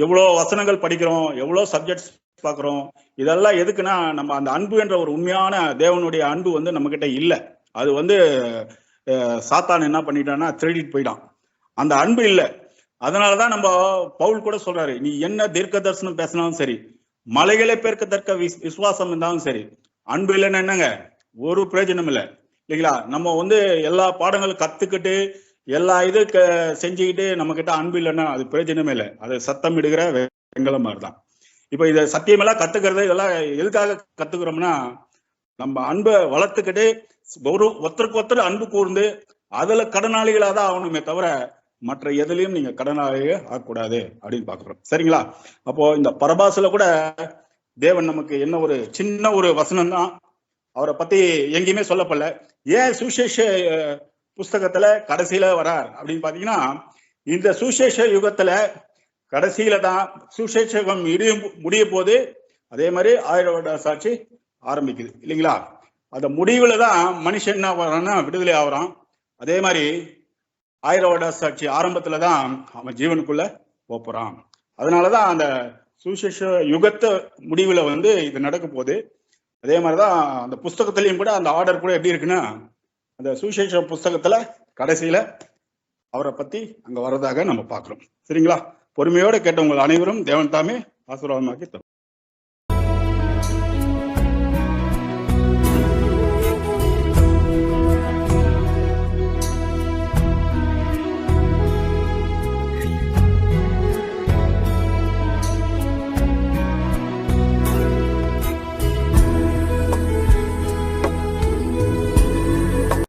எவ்வளவு வசனங்கள் படிக்கிறோம், எவ்வளவு சப்ஜெக்ட்ஸ் பாக்குறோம், இதெல்லாம் எதுக்குன்னா நம்ம அந்த அன்பு என்ற ஒரு உண்மையான தேவனுடைய அன்பு நம்ம கிட்ட இல்லை. அது சாத்தான் என்ன பண்ணிட்டான்னா திருடிட்டு போயிட்டான். அந்த அன்பு இல்லை. அதனாலதான் நம்ம பவுல் கூட சொல்றாரு, நீ என்ன தீர்க்க தரிசனம் பேசினாலும் சரி, மலைகளை பேர்க்கத்தக்க விசுவாசம் இருந்தாலும் சரி, அன்பு இல்லைன்னு என்னங்க ஒரு பிரயோஜனம் இல்லை இல்லைங்களா? நம்ம எல்லா பாடங்களும் கத்துக்கிட்டு எல்லா இது செஞ்சுக்கிட்டு நம்ம கிட்ட அன்பு இல்லைன்னா அது பிரயோஜனமே இல்லை. அது சத்தம் இடுகிற வெங்கலம் மாதிரிதான். இப்ப இதை சத்தியமெல்லாம் கத்துக்கிறது இதெல்லாம் எதுக்காக கத்துக்கிறோம்னா நம்ம அன்பை வளர்த்துக்கிட்டு ஒருத்தருக்கு ஒருத்தர் அன்பு கூர்ந்து அதுல கடனாளிகளாக தான் ஆகணுமே தவிர மற்ற எதுலையும் நீங்க கடனாளியே ஆகக்கூடாது அப்படின்னு பாக்குறோம். சரிங்களா? அப்போ இந்த பரபாசுல கூட தேவன் நமக்கு என்ன ஒரு சின்ன ஒரு வசனம் தான், அவரை பத்தி எங்கேயுமே சொல்லப்படல. ஏன் சுசேஷ புஸ்தகத்துல கடைசியில வரார் அப்படின்னு பாத்தீங்கன்னா, இந்த சுசேஷ யுகத்துல கடைசியில தான் சுசேஷகம் முடிய போது, அதே மாதிரி 1000 வருட சாட்சி ஆரம்பிக்குது இல்லைங்களா? அந்த முடிவுல தான் மனுஷன் என்ன வரான்னா விடுதலை ஆகுறான். அதே மாதிரி 1000 வருட சாட்சி ஆரம்பத்துலதான் அவன் ஜீவனுக்குள்ள போறான். அதனாலதான் அந்த சுவிசேஷ யுகத்த முடிவுல வந்து இது நடக்க போகுது. அதே மாதிரிதான் அந்த புஸ்தகத்திலையும் கூட அந்த ஆர்டர் கூட எப்படி இருக்குன்னா, அந்த சுவிசேஷ புஸ்தகத்துல கடைசியில அவரை பத்தி அங்க வர்றதாக நம்ம பார்க்கிறோம். சரிங்களா? பொறுமையோட கேட்ட உங்கள் அனைவரும் தேவன் தாமே ஆசீர்வாதமாக்கி தரும்.